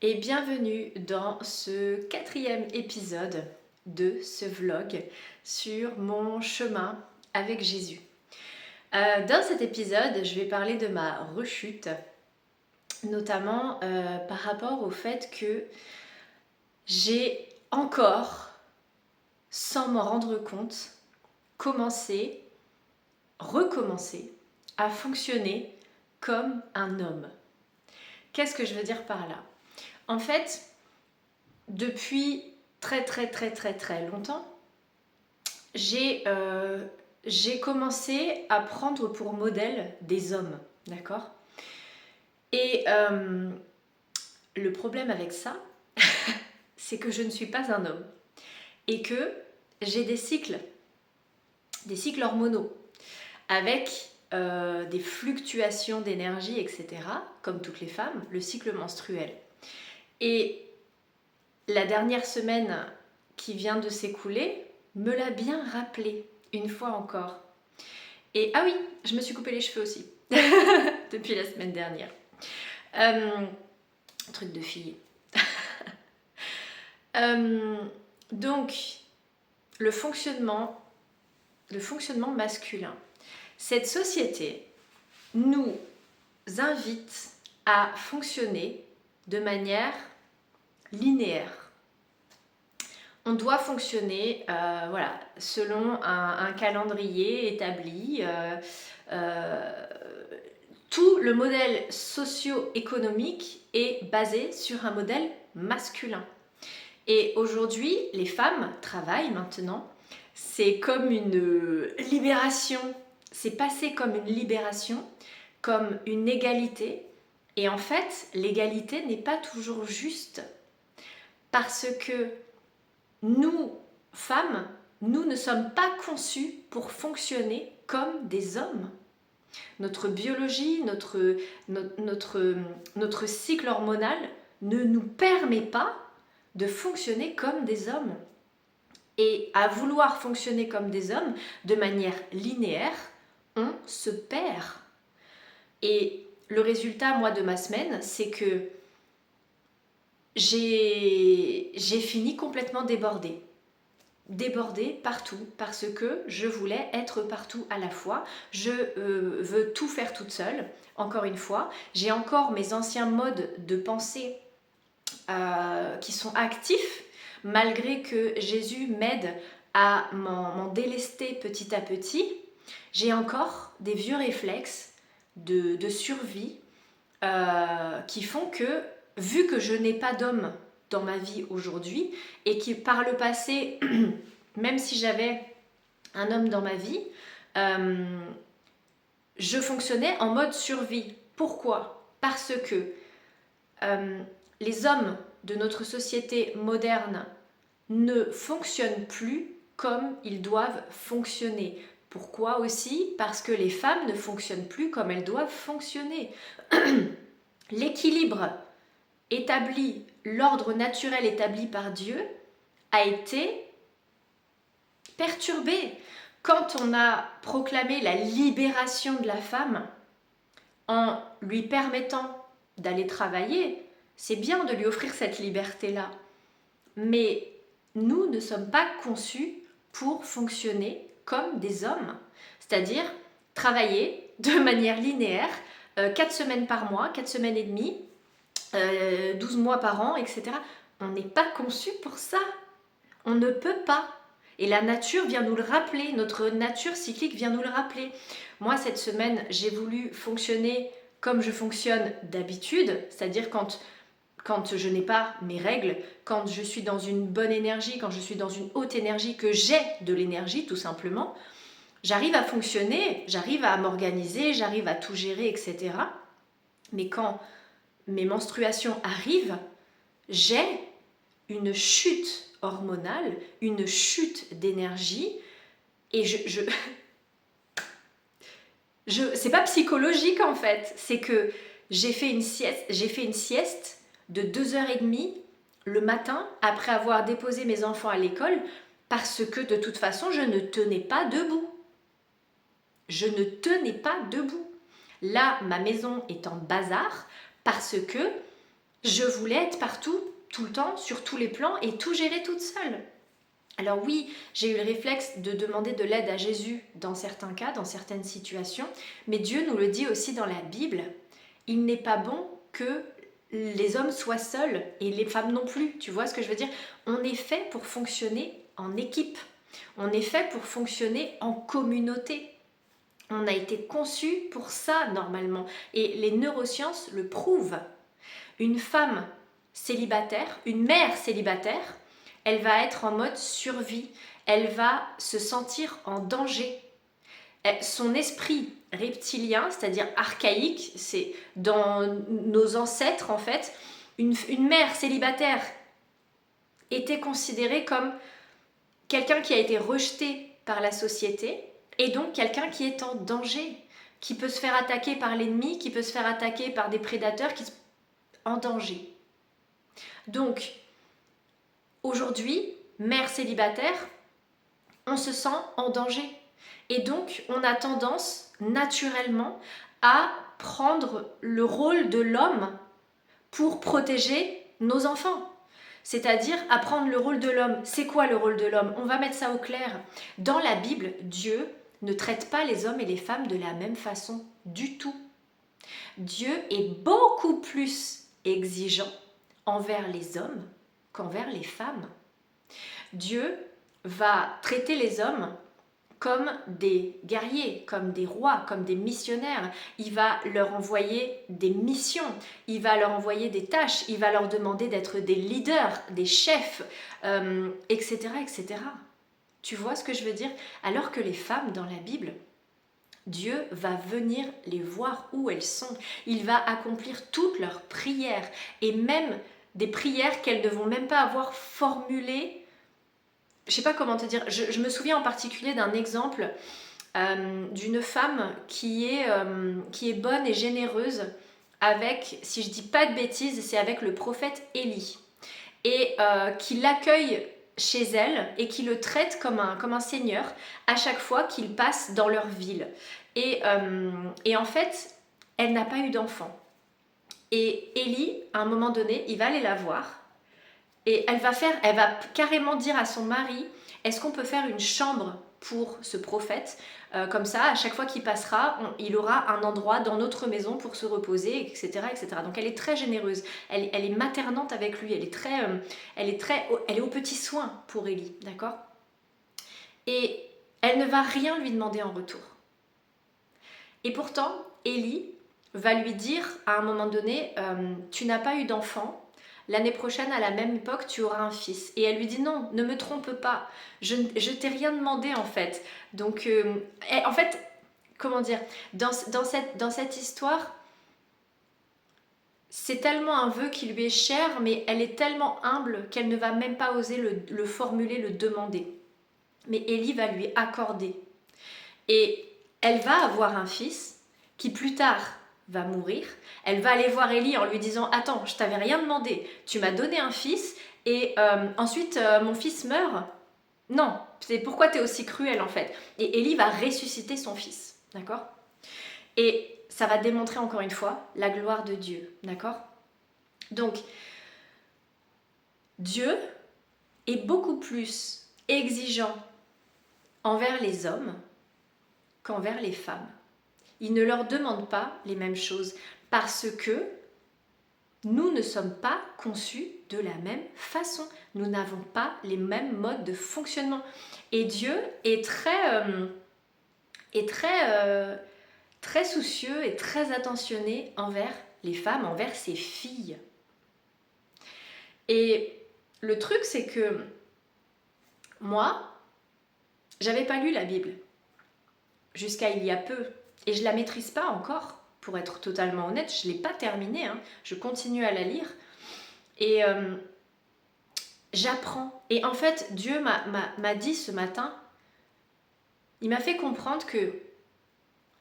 Et bienvenue dans ce 4e épisode de ce vlog sur mon chemin avec Jésus. Dans cet épisode, je vais parler de ma rechute, notamment par rapport au fait que j'ai encore, sans m'en rendre compte, recommencé à fonctionner comme un homme. Qu'est-ce que je veux dire par là ? En fait, depuis très longtemps, j'ai commencé à prendre pour modèle des hommes, d'accord ? Et le problème avec ça, c'est que je ne suis pas un homme et que j'ai des cycles hormonaux avec des fluctuations d'énergie, etc., comme toutes les femmes, le cycle menstruel. Et la dernière semaine qui vient de s'écouler me l'a bien rappelé, une fois encore. Et ah oui, je me suis coupé les cheveux aussi, depuis la semaine dernière. Truc de fille. Donc, le fonctionnement masculin. Cette société nous invite à fonctionner de manière linéaire. On doit fonctionner selon un calendrier établi. Tout le modèle socio-économique est basé sur un modèle masculin. Et aujourd'hui, les femmes travaillent maintenant. C'est comme une libération. C'est passé comme une libération, comme une égalité. Et en fait, l'égalité n'est pas toujours juste. Parce que nous, femmes, nous ne sommes pas conçues pour fonctionner comme des hommes. Notre biologie, notre cycle hormonal ne nous permet pas de fonctionner comme des hommes. Et à vouloir fonctionner comme des hommes de manière linéaire, on se perd. Et le résultat, moi, de ma semaine, c'est que j'ai fini complètement débordée partout parce que je voulais être partout à la fois. Je veux tout faire toute seule. Encore une fois, j'ai encore mes anciens modes de pensée qui sont actifs malgré que Jésus m'aide à m'en délester petit à petit. J'ai encore des vieux réflexes de survie qui font que, vu que je n'ai pas d'homme dans ma vie aujourd'hui et qui par le passé, même si j'avais un homme dans ma vie, je fonctionnais en mode survie. Pourquoi ? Parce que les hommes de notre société moderne ne fonctionnent plus comme ils doivent fonctionner. Pourquoi aussi ? Parce que les femmes ne fonctionnent plus comme elles doivent fonctionner. L'équilibre établi, l'ordre naturel établi par Dieu a été perturbé. Quand on a proclamé la libération de la femme en lui permettant d'aller travailler, c'est bien de lui offrir cette liberté-là. Mais nous ne sommes pas conçus pour fonctionner comme des hommes, c'est-à-dire travailler de manière linéaire, 4 semaines par mois, 4 semaines et demie, 12 mois par an, etc. On n'est pas conçu pour ça. On ne peut pas. Et la nature vient nous le rappeler, notre nature cyclique vient nous le rappeler. Moi, cette semaine, j'ai voulu fonctionner comme je fonctionne d'habitude, c'est-à-dire quand je n'ai pas mes règles, quand je suis dans une bonne énergie, quand je suis dans une haute énergie, que j'ai de l'énergie tout simplement, j'arrive à fonctionner, j'arrive à m'organiser, j'arrive à tout gérer, etc. Mais quand mes menstruations arrivent, j'ai une chute hormonale, une chute d'énergie, et c'est pas psychologique en fait, c'est que j'ai fait une sieste de 2h30 le matin après avoir déposé mes enfants à l'école parce que de toute façon je ne tenais pas debout. Je ne tenais pas debout. Là, ma maison est en bazar parce que Je voulais être partout, tout le temps, sur tous les plans et tout gérer toute seule. Alors oui, j'ai eu le réflexe de demander de l'aide à Jésus dans certains cas, dans certaines situations, mais Dieu nous le dit aussi dans la Bible, il n'est pas bon que les hommes soient seuls et les femmes non plus. Tu vois ce que je veux dire? On est fait pour fonctionner en équipe. On est fait pour fonctionner en communauté. On a été conçu pour ça normalement. Et les neurosciences le prouvent. Une femme célibataire, une mère célibataire, elle va être en mode survie. Elle va se sentir en danger. Son esprit reptilien, c'est-à-dire archaïque, c'est dans nos ancêtres en fait, une mère célibataire était considérée comme quelqu'un qui a été rejeté par la société et donc quelqu'un qui est en danger, qui peut se faire attaquer par l'ennemi, qui peut se faire attaquer par des prédateurs, en danger. Donc, aujourd'hui, mère célibataire, on se sent en danger. Et donc, on a tendance naturellement à prendre le rôle de l'homme pour protéger nos enfants. C'est-à-dire à prendre le rôle de l'homme. C'est quoi le rôle de l'homme? On va mettre ça au clair. Dans la Bible, Dieu ne traite pas les hommes et les femmes de la même façon du tout. Dieu est beaucoup plus exigeant envers les hommes qu'envers les femmes. Dieu va traiter les hommes comme des guerriers, comme des rois, comme des missionnaires. Il va leur envoyer des missions, il va leur envoyer des tâches, il va leur demander d'être des leaders, des chefs, etc., etc. Tu vois ce que je veux dire? Alors que les femmes dans la Bible, Dieu va venir les voir où elles sont. Il va accomplir toutes leurs prières et même des prières qu'elles ne vont même pas avoir formulées. Je ne sais pas comment te dire, je me souviens en particulier d'un exemple d'une femme qui est bonne et généreuse avec, si je dis pas de bêtises, c'est avec le prophète Élie et qui l'accueille chez elle et qui le traite comme un seigneur à chaque fois qu'il passe dans leur ville. Et en fait, elle n'a pas eu d'enfant. Et Élie, à un moment donné, il va aller la voir. Et elle va carrément dire à son mari, est-ce qu'on peut faire une chambre pour ce prophète? Comme ça, à chaque fois qu'il passera, il aura un endroit dans notre maison pour se reposer, etc., etc. Donc elle est très généreuse, elle est maternante avec lui, elle est au petit soin pour Élie, d'accord? Et elle ne va rien lui demander en retour. Et pourtant, Élie va lui dire à un moment donné, tu n'as pas eu d'enfant, l'année prochaine, à la même époque, tu auras un fils. Et elle lui dit non, ne me trompe pas, je t'ai rien demandé en fait. Donc, en fait, comment dire, dans cette histoire, c'est tellement un vœu qui lui est cher, mais elle est tellement humble qu'elle ne va même pas oser le formuler, le demander. Mais Élie va lui accorder. Et elle va avoir un fils qui plus tard va mourir. Elle va aller voir Élie en lui disant « Attends, je t'avais rien demandé, tu m'as donné un fils et ensuite mon fils meurt. Non, c'est pourquoi tu es aussi cruel en fait. » Et Élie va ressusciter son fils, d'accord? Et ça va démontrer encore une fois la gloire de Dieu, d'accord? Donc, Dieu est beaucoup plus exigeant envers les hommes qu'envers les femmes. Il ne leur demande pas les mêmes choses parce que nous ne sommes pas conçus de la même façon. Nous n'avons pas les mêmes modes de fonctionnement. Et Dieu est très soucieux et très attentionné envers les femmes, envers ses filles. Et le truc, c'est que moi, j'avais pas lu la Bible jusqu'à il y a peu. Et je la maîtrise pas encore, pour être totalement honnête. Je l'ai pas terminée, hein. Je continue à la lire. Et j'apprends. Et en fait, Dieu m'a dit ce matin, il m'a fait comprendre que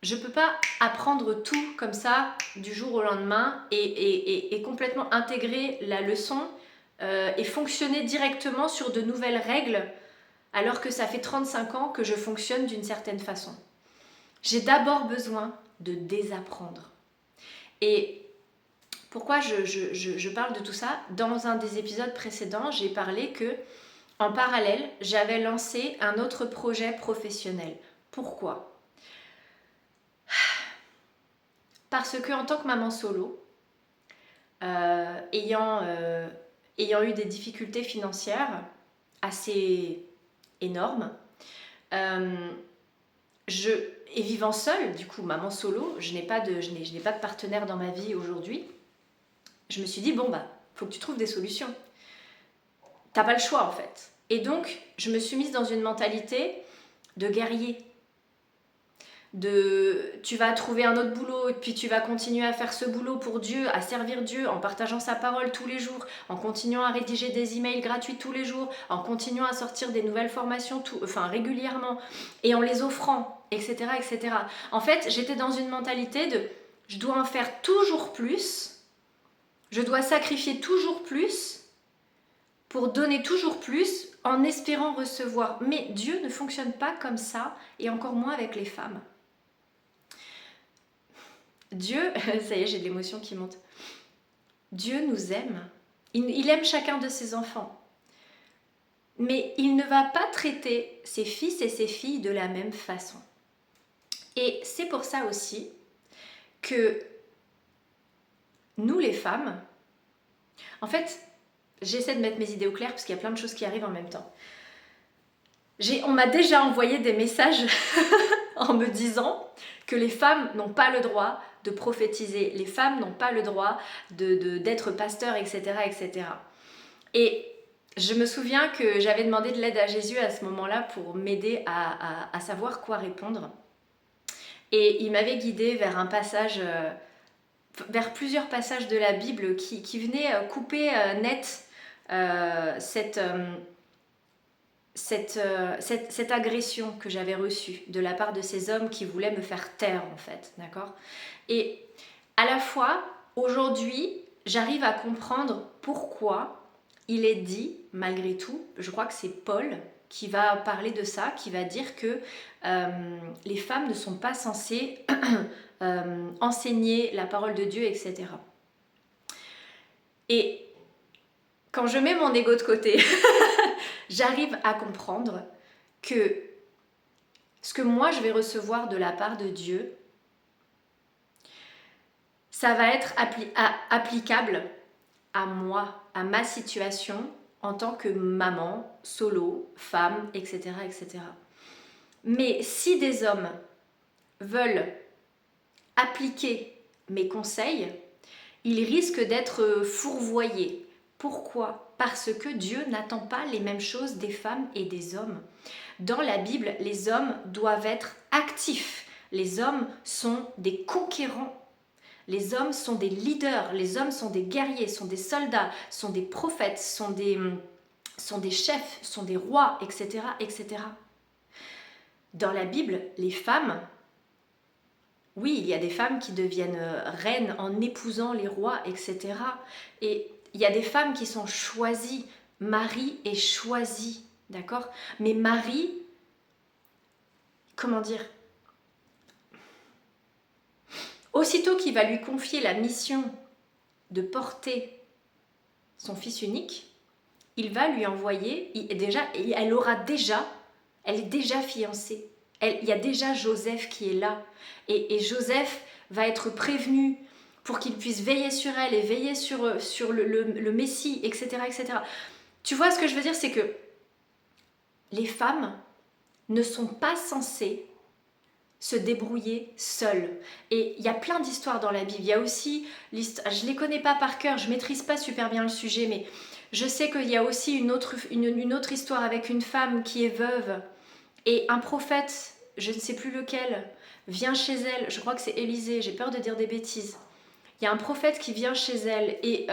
je peux pas apprendre tout comme ça du jour au lendemain et complètement intégrer la leçon et fonctionner directement sur de nouvelles règles alors que ça fait 35 ans que je fonctionne d'une certaine façon. J'ai d'abord besoin de désapprendre. Et Pourquoi je parle de tout ça? Dans un des épisodes précédents, j'ai parlé que en parallèle, j'avais lancé un autre projet professionnel. Pourquoi? Parce que en tant que maman solo, ayant eu des difficultés financières assez énormes, et vivant seule, du coup, maman solo, je n'ai pas de partenaire dans ma vie aujourd'hui, je me suis dit, bon, faut que tu trouves des solutions. T'as pas le choix, en fait. Et donc, je me suis mise dans une mentalité de guerrier. Tu vas trouver un autre boulot, et puis tu vas continuer à faire ce boulot pour Dieu, à servir Dieu, en partageant sa parole tous les jours, en continuant à rédiger des emails gratuits tous les jours, en continuant à sortir des nouvelles formations régulièrement, et en les offrant, etc., etc. En fait, j'étais dans une mentalité de je dois en faire toujours plus, je dois sacrifier toujours plus pour donner toujours plus en espérant recevoir. Mais Dieu ne fonctionne pas comme ça, et encore moins avec les femmes. Dieu, ça y est, j'ai de l'émotion qui monte. Dieu nous aime. Il aime chacun de ses enfants. Mais il ne va pas traiter ses fils et ses filles de la même façon. Et c'est pour ça aussi que nous, les femmes, en fait, j'essaie de mettre mes idées au clair parce qu'il y a plein de choses qui arrivent en même temps. On m'a déjà envoyé des messages en me disant que les femmes n'ont pas le droit de prophétiser, les femmes n'ont pas le droit d'être pasteur, etc., etc. Et je me souviens que j'avais demandé de l'aide à Jésus à ce moment-là pour m'aider à savoir quoi répondre. Et il m'avait guidée vers un passage, vers plusieurs passages de la Bible qui venaient couper net cette agression que j'avais reçue de la part de ces hommes qui voulaient me faire taire, en fait, d'accord? Et à la fois, aujourd'hui, j'arrive à comprendre pourquoi il est dit, malgré tout, je crois que c'est Paul qui va parler de ça, qui va dire que les femmes ne sont pas censées enseigner la parole de Dieu, etc. Et quand je mets mon ego de côté, j'arrive à comprendre que ce que moi je vais recevoir de la part de Dieu, ça va être applicable à moi, à ma situation en tant que maman, solo, femme, etc., etc. Mais si des hommes veulent appliquer mes conseils, ils risquent d'être fourvoyés. Pourquoi? Parce que Dieu n'attend pas les mêmes choses des femmes et des hommes. Dans la Bible, les hommes doivent être actifs. Les hommes sont des conquérants. Les hommes sont des leaders. Les hommes sont des guerriers, sont des soldats, sont des prophètes, sont des chefs, sont des rois, etc., etc. Dans la Bible, les femmes, oui, il y a des femmes qui deviennent reines en épousant les rois, etc. Et il y a des femmes qui sont choisies. Marie est choisie, d'accord? Mais Marie, comment dire? Aussitôt qu'il va lui confier la mission de porter son fils unique, il va lui envoyer, elle est déjà fiancée. Il y a déjà Joseph qui est là. Et Joseph va être prévenu pour qu'il puisse veiller sur elle et veiller sur le Messie, etc., etc. Tu vois ce que je veux dire, c'est que les femmes ne sont pas censées se débrouiller seules. Et il y a plein d'histoires dans la Bible. Il y a aussi, je ne les connais pas par cœur, je ne maîtrise pas super bien le sujet, mais je sais qu'il y a aussi une autre histoire avec une femme qui est veuve et un prophète, je ne sais plus lequel, vient chez elle, je crois que c'est Élisée, j'ai peur de dire des bêtises. Il y a un prophète qui vient chez elle et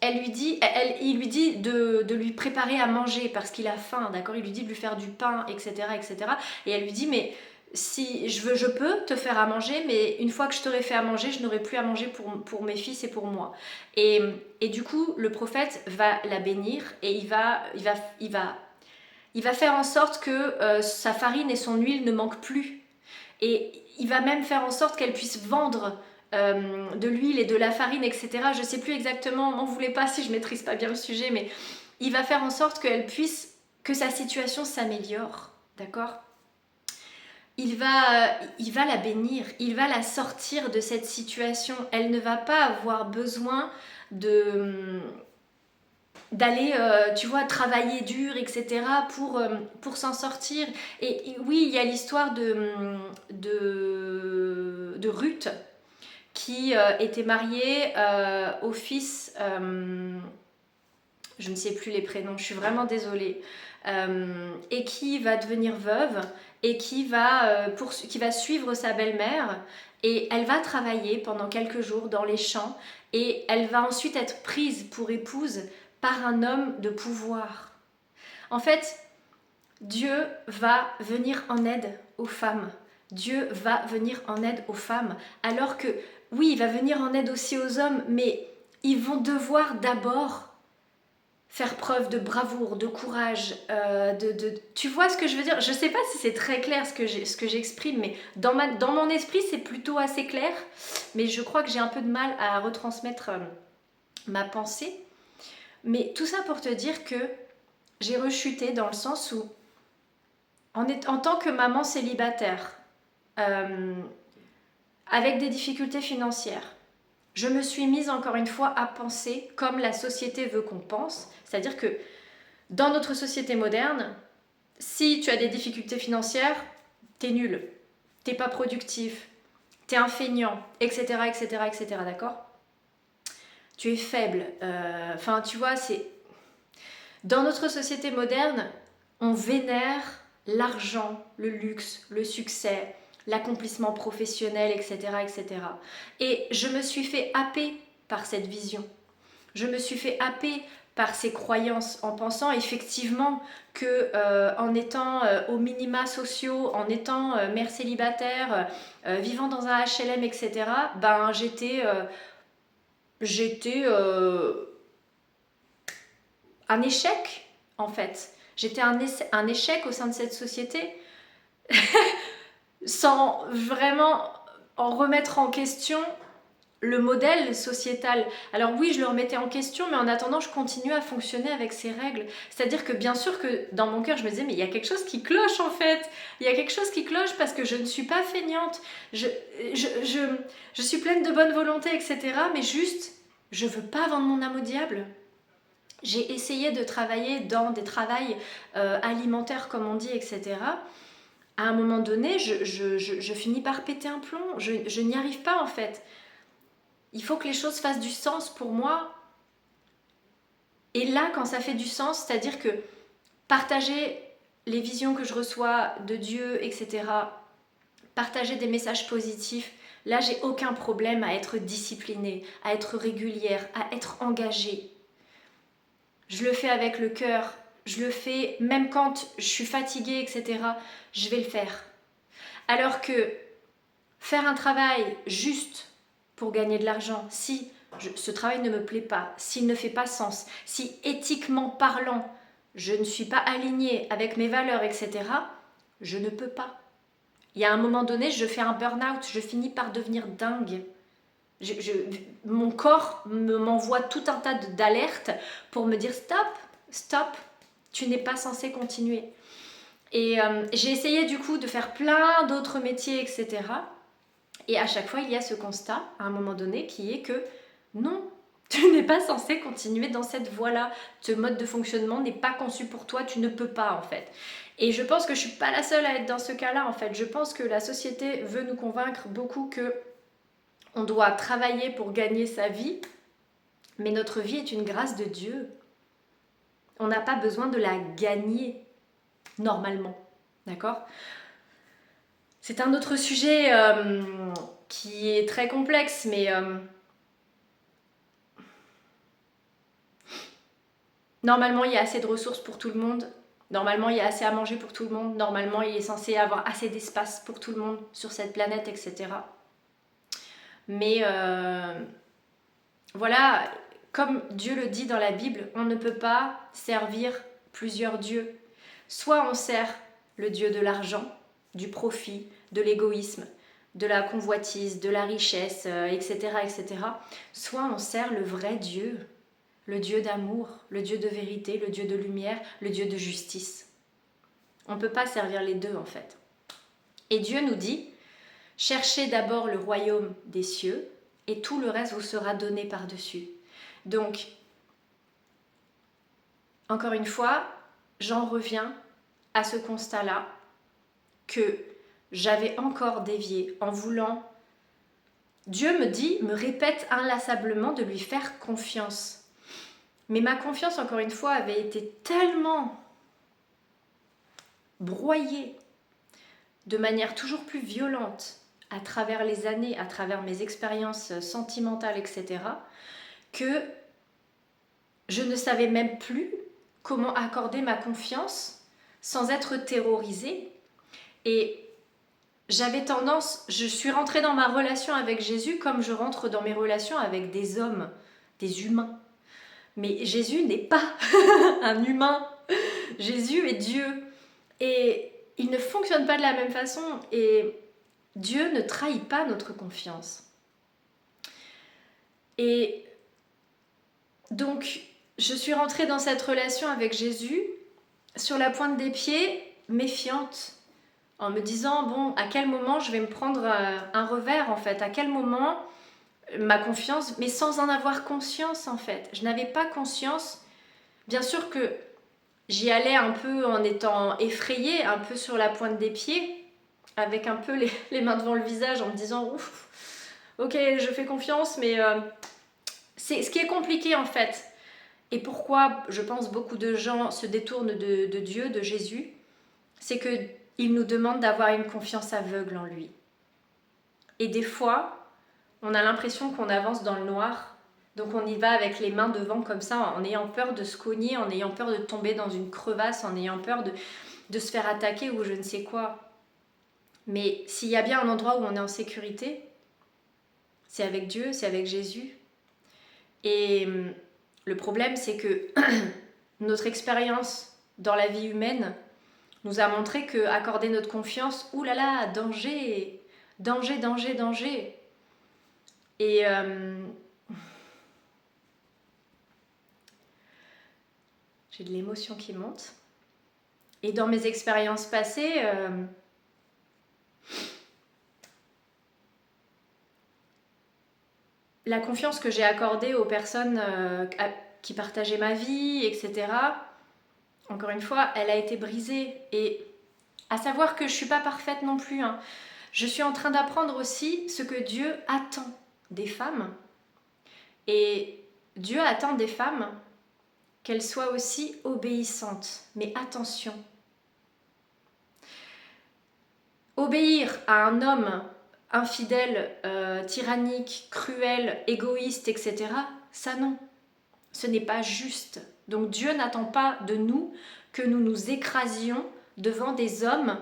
il lui dit de lui préparer à manger parce qu'il a faim, d'accord? Il lui dit de lui faire du pain, etc., etc. Et elle lui dit, mais si je peux te faire à manger, mais une fois que je t'aurai fait à manger, je n'aurai plus à manger pour mes fils et pour moi. Et du coup, le prophète va la bénir et il va faire en sorte que sa farine et son huile ne manquent plus. Et il va même faire en sorte qu'elle puisse vendre de l'huile et de la farine, etc. Je ne sais plus exactement, m'en voulez pas si je maîtrise pas bien le sujet, mais il va faire en sorte que sa situation s'améliore, d'accord ? Il va la bénir, il va la sortir de cette situation. Elle ne va pas avoir besoin d'aller, tu vois, travailler dur, etc. pour s'en sortir. Et oui, il y a l'histoire de Ruth qui était mariée au fils, je ne sais plus les prénoms, je suis vraiment désolée, et qui va devenir veuve et qui va suivre sa belle-mère, et elle va travailler pendant quelques jours dans les champs, et elle va ensuite être prise pour épouse par un homme de pouvoir. En fait, Dieu va venir en aide aux femmes. Dieu va venir en aide aux femmes, alors que oui, il va venir en aide aussi aux hommes, mais ils vont devoir d'abord faire preuve de bravoure, de courage, tu vois ce que je veux dire ? Je ne sais pas si c'est très clair ce que j'exprime, mais dans mon esprit, c'est plutôt assez clair, mais je crois que j'ai un peu de mal à retransmettre ma pensée. Mais tout ça pour te dire que j'ai rechuté dans le sens où, en tant que maman célibataire, avec des difficultés financières, je me suis mise encore une fois à penser comme la société veut qu'on pense, c'est-à-dire que dans notre société moderne, si tu as des difficultés financières, t'es nul, t'es pas productif, t'es un feignant, etc., etc., etc., d'accord ? Tu es faible. Enfin, tu vois, c'est... Dans notre société moderne, on vénère l'argent, le luxe, le succès, l'accomplissement professionnel, etc., etc. Et je me suis fait happer par cette vision. Je me suis fait happer par ces croyances en pensant effectivement que en étant aux minima sociaux, en étant mère célibataire, vivant dans un HLM, etc., ben j'étais un échec en fait. J'étais un échec au sein de cette société sans vraiment en remettre en question le modèle sociétal. Alors oui, je le remettais en question, mais en attendant, je continuais à fonctionner avec ces règles. C'est-à-dire que bien sûr que dans mon cœur, je me disais, mais il y a quelque chose qui cloche en fait. Il y a quelque chose qui cloche parce que je ne suis pas feignante. Je suis pleine de bonne volonté, etc. Mais juste, je veux pas vendre mon âme au diable. J'ai essayé de travailler dans des travails alimentaires, comme on dit, etc. À un moment donné, je finis par péter un plomb. Je n'y arrive pas en fait. Il faut que les choses fassent du sens pour moi. Et là, quand ça fait du sens, c'est-à-dire que partager les visions que je reçois de Dieu, etc., partager des messages positifs, là, j'ai aucun problème à être disciplinée, à être régulière, à être engagée. Je le fais avec le cœur, je le fais même quand je suis fatiguée, etc., je vais le faire. Alors que faire un travail juste pour gagner de l'argent, si ce travail ne me plaît pas, s'il ne fait pas sens, si éthiquement parlant, je ne suis pas alignée avec mes valeurs, etc., je ne peux pas. Il y a un moment donné, je fais un burn-out, je finis par devenir dingue. Mon corps m'envoie tout un tas d'alertes pour me dire stop, tu n'es pas censé continuer. Et j'ai essayé du coup de faire plein d'autres métiers, etc., et à chaque fois, il y a ce constat, à un moment donné, qui est que non, tu n'es pas censé continuer dans cette voie-là. Ce mode de fonctionnement n'est pas conçu pour toi, tu ne peux pas en fait. Et je pense que je ne suis pas la seule à être dans ce cas-là en fait. Je pense que la société veut nous convaincre beaucoup que on doit travailler pour gagner sa vie, mais notre vie est une grâce de Dieu. On n'a pas besoin de la gagner normalement, d'accord ? C'est un autre sujet qui est très complexe, mais normalement, il y a assez de ressources pour tout le monde. Normalement, il y a assez à manger pour tout le monde. Normalement, il est censé avoir assez d'espace pour tout le monde sur cette planète, etc. Mais voilà, comme Dieu le dit dans la Bible, on ne peut pas servir plusieurs dieux. Soit on sert le Dieu de l'argent, du profit, de l'égoïsme, de la convoitise, de la richesse, etc., etc. Soit on sert le vrai Dieu, le Dieu d'amour, le Dieu de vérité, le Dieu de lumière, le Dieu de justice. On ne peut pas servir les deux en fait. Et Dieu nous dit, cherchez d'abord le royaume des cieux et tout le reste vous sera donné par-dessus. Donc, encore une fois, j'en reviens à ce constat-là que j'avais encore dévié en voulant... Dieu me répète inlassablement de lui faire confiance. Mais ma confiance, encore une fois, avait été tellement broyée de manière toujours plus violente à travers les années, à travers mes expériences sentimentales, etc., que je ne savais même plus comment accorder ma confiance sans être terrorisée. Et j'avais tendance, je suis rentrée dans ma relation avec Jésus comme je rentre dans mes relations avec des hommes, des humains. Mais Jésus n'est pas un humain. Jésus est Dieu. Et il ne fonctionne pas de la même façon. Et Dieu ne trahit pas notre confiance. Et donc, je suis rentrée dans cette relation avec Jésus sur la pointe des pieds, méfiante, en me disant, bon, à quel moment je vais me prendre un revers en fait, à quel moment ma confiance, mais sans en avoir conscience en fait. Je n'avais pas conscience, bien sûr que j'y allais un peu en étant effrayée, un peu sur la pointe des pieds, avec un peu les mains devant le visage en me disant, ouf, ok, je fais confiance, mais c'est ce qui est compliqué en fait. Et pourquoi, je pense, beaucoup de gens se détournent de Dieu, de Jésus, c'est qu'il nous demande d'avoir une confiance aveugle en lui. Et des fois, on a l'impression qu'on avance dans le noir, donc on y va avec les mains devant comme ça, en ayant peur de se cogner, en ayant peur de tomber dans une crevasse, en ayant peur de se faire attaquer ou je ne sais quoi. Mais s'il y a bien un endroit où on est en sécurité, c'est avec Dieu, c'est avec Jésus. Et le problème, c'est que notre expérience dans la vie humaine nous a montré que accorder notre confiance, oulala, danger, danger, danger, danger. Et j'ai de l'émotion qui monte. Et dans mes expériences passées, la confiance que j'ai accordée aux personnes qui partageaient ma vie, etc., encore une fois, elle a été brisée. Et à savoir que je ne suis pas parfaite non plus. Hein. Je suis en train d'apprendre aussi ce que Dieu attend des femmes. Et Dieu attend des femmes qu'elles soient aussi obéissantes. Mais attention. Obéir à un homme infidèle, tyrannique, cruel, égoïste, etc., ça non. Ce n'est pas juste. Donc Dieu n'attend pas de nous que nous nous écrasions devant des hommes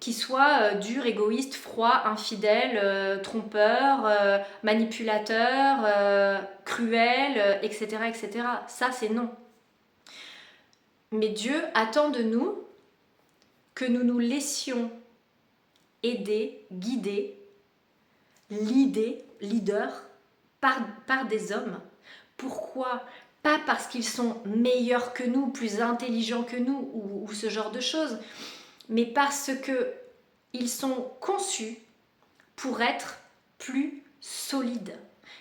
qui soient durs, égoïstes, froids, infidèles, trompeurs, manipulateurs, cruels, etc., etc. Ça, c'est non. Mais Dieu attend de nous que nous nous laissions aider, guider, leader par des hommes. Pourquoi ? Pas parce qu'ils sont meilleurs que nous, plus intelligents que nous ou ce genre de choses, mais parce qu'ils sont conçus pour être plus solides.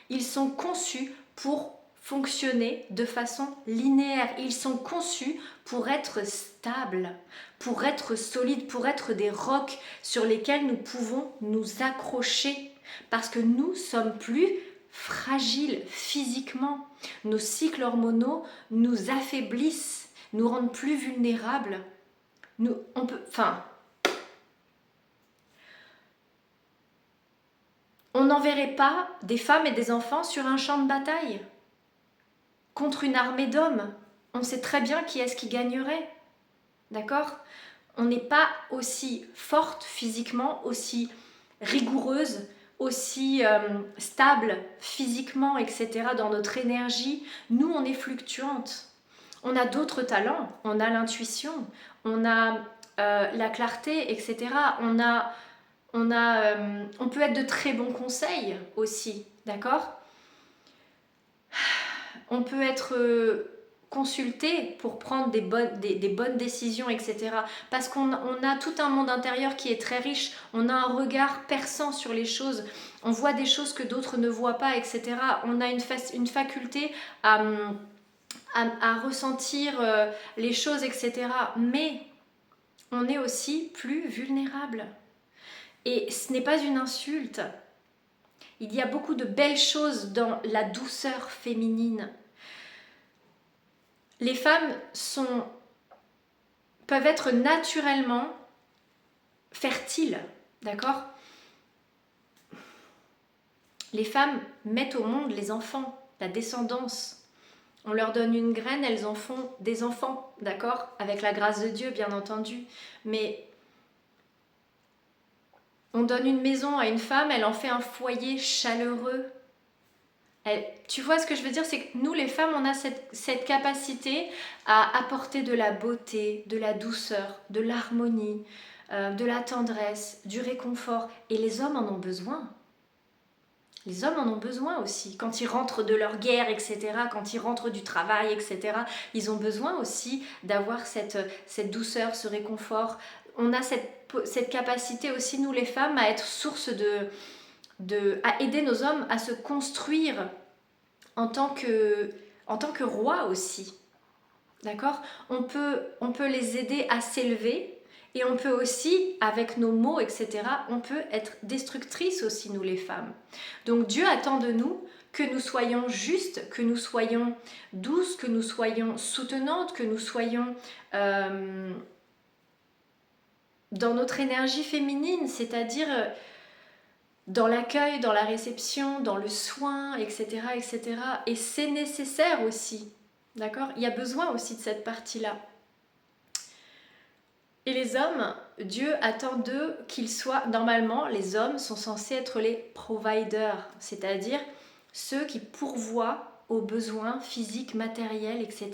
Ils sont conçus pour fonctionner de façon linéaire. Ils sont conçus pour être stables, pour être solides, pour être des rocs sur lesquels nous pouvons nous accrocher. Parce que nous sommes plus fragiles physiquement. Nos cycles hormonaux nous affaiblissent, nous rendent plus vulnérables. On n'enverrait pas des femmes et des enfants sur un champ de bataille contre une armée d'hommes. On sait très bien qui est-ce qui gagnerait. D'accord ? On n'est pas aussi forte physiquement, aussi rigoureuse, aussi stable physiquement, etc. dans notre énergie. Nous, on est fluctuante. On a d'autres talents. On a l'intuition, on a la clarté, etc. On on peut être de très bons conseils aussi, d'accord? On peut être consulté pour prendre des bonnes décisions, etc. Parce qu'on a tout un monde intérieur qui est très riche, on a un regard perçant sur les choses, on voit des choses que d'autres ne voient pas, etc. On a une faculté à ressentir les choses, etc. Mais on est aussi plus vulnérable. Et ce n'est pas une insulte. Il y a beaucoup de belles choses dans la douceur féminine. Les femmes peuvent être naturellement fertiles, d'accord? Les femmes mettent au monde les enfants, la descendance. On leur donne une graine, elles en font des enfants, d'accord? Avec la grâce de Dieu, bien entendu. Mais on donne une maison à une femme, elle en fait un foyer chaleureux. Tu vois ce que je veux dire, c'est que nous les femmes, on a cette capacité à apporter de la beauté, de la douceur, de l'harmonie, de la tendresse, du réconfort. Et les hommes en ont besoin. Les hommes en ont besoin aussi. Quand ils rentrent de leur guerre, etc., quand ils rentrent du travail, etc., ils ont besoin aussi d'avoir cette douceur, ce réconfort. On a cette capacité aussi, nous les femmes, à être source à aider nos hommes à se construire en tant que roi aussi. D'accord ? On peut les aider à s'élever et on peut aussi, avec nos mots, etc., on peut être destructrices aussi, nous les femmes. Donc Dieu attend de nous que nous soyons justes, que nous soyons douces, que nous soyons soutenantes, que nous soyons dans notre énergie féminine, c'est-à-dire dans l'accueil, dans la réception, dans le soin, etc., etc. Et c'est nécessaire aussi, d'accord ? Il y a besoin aussi de cette partie-là. Et les hommes, Dieu attend d'eux qu'ils soient... Normalement, les hommes sont censés être les providers, c'est-à-dire ceux qui pourvoient aux besoins physiques, matériels, etc.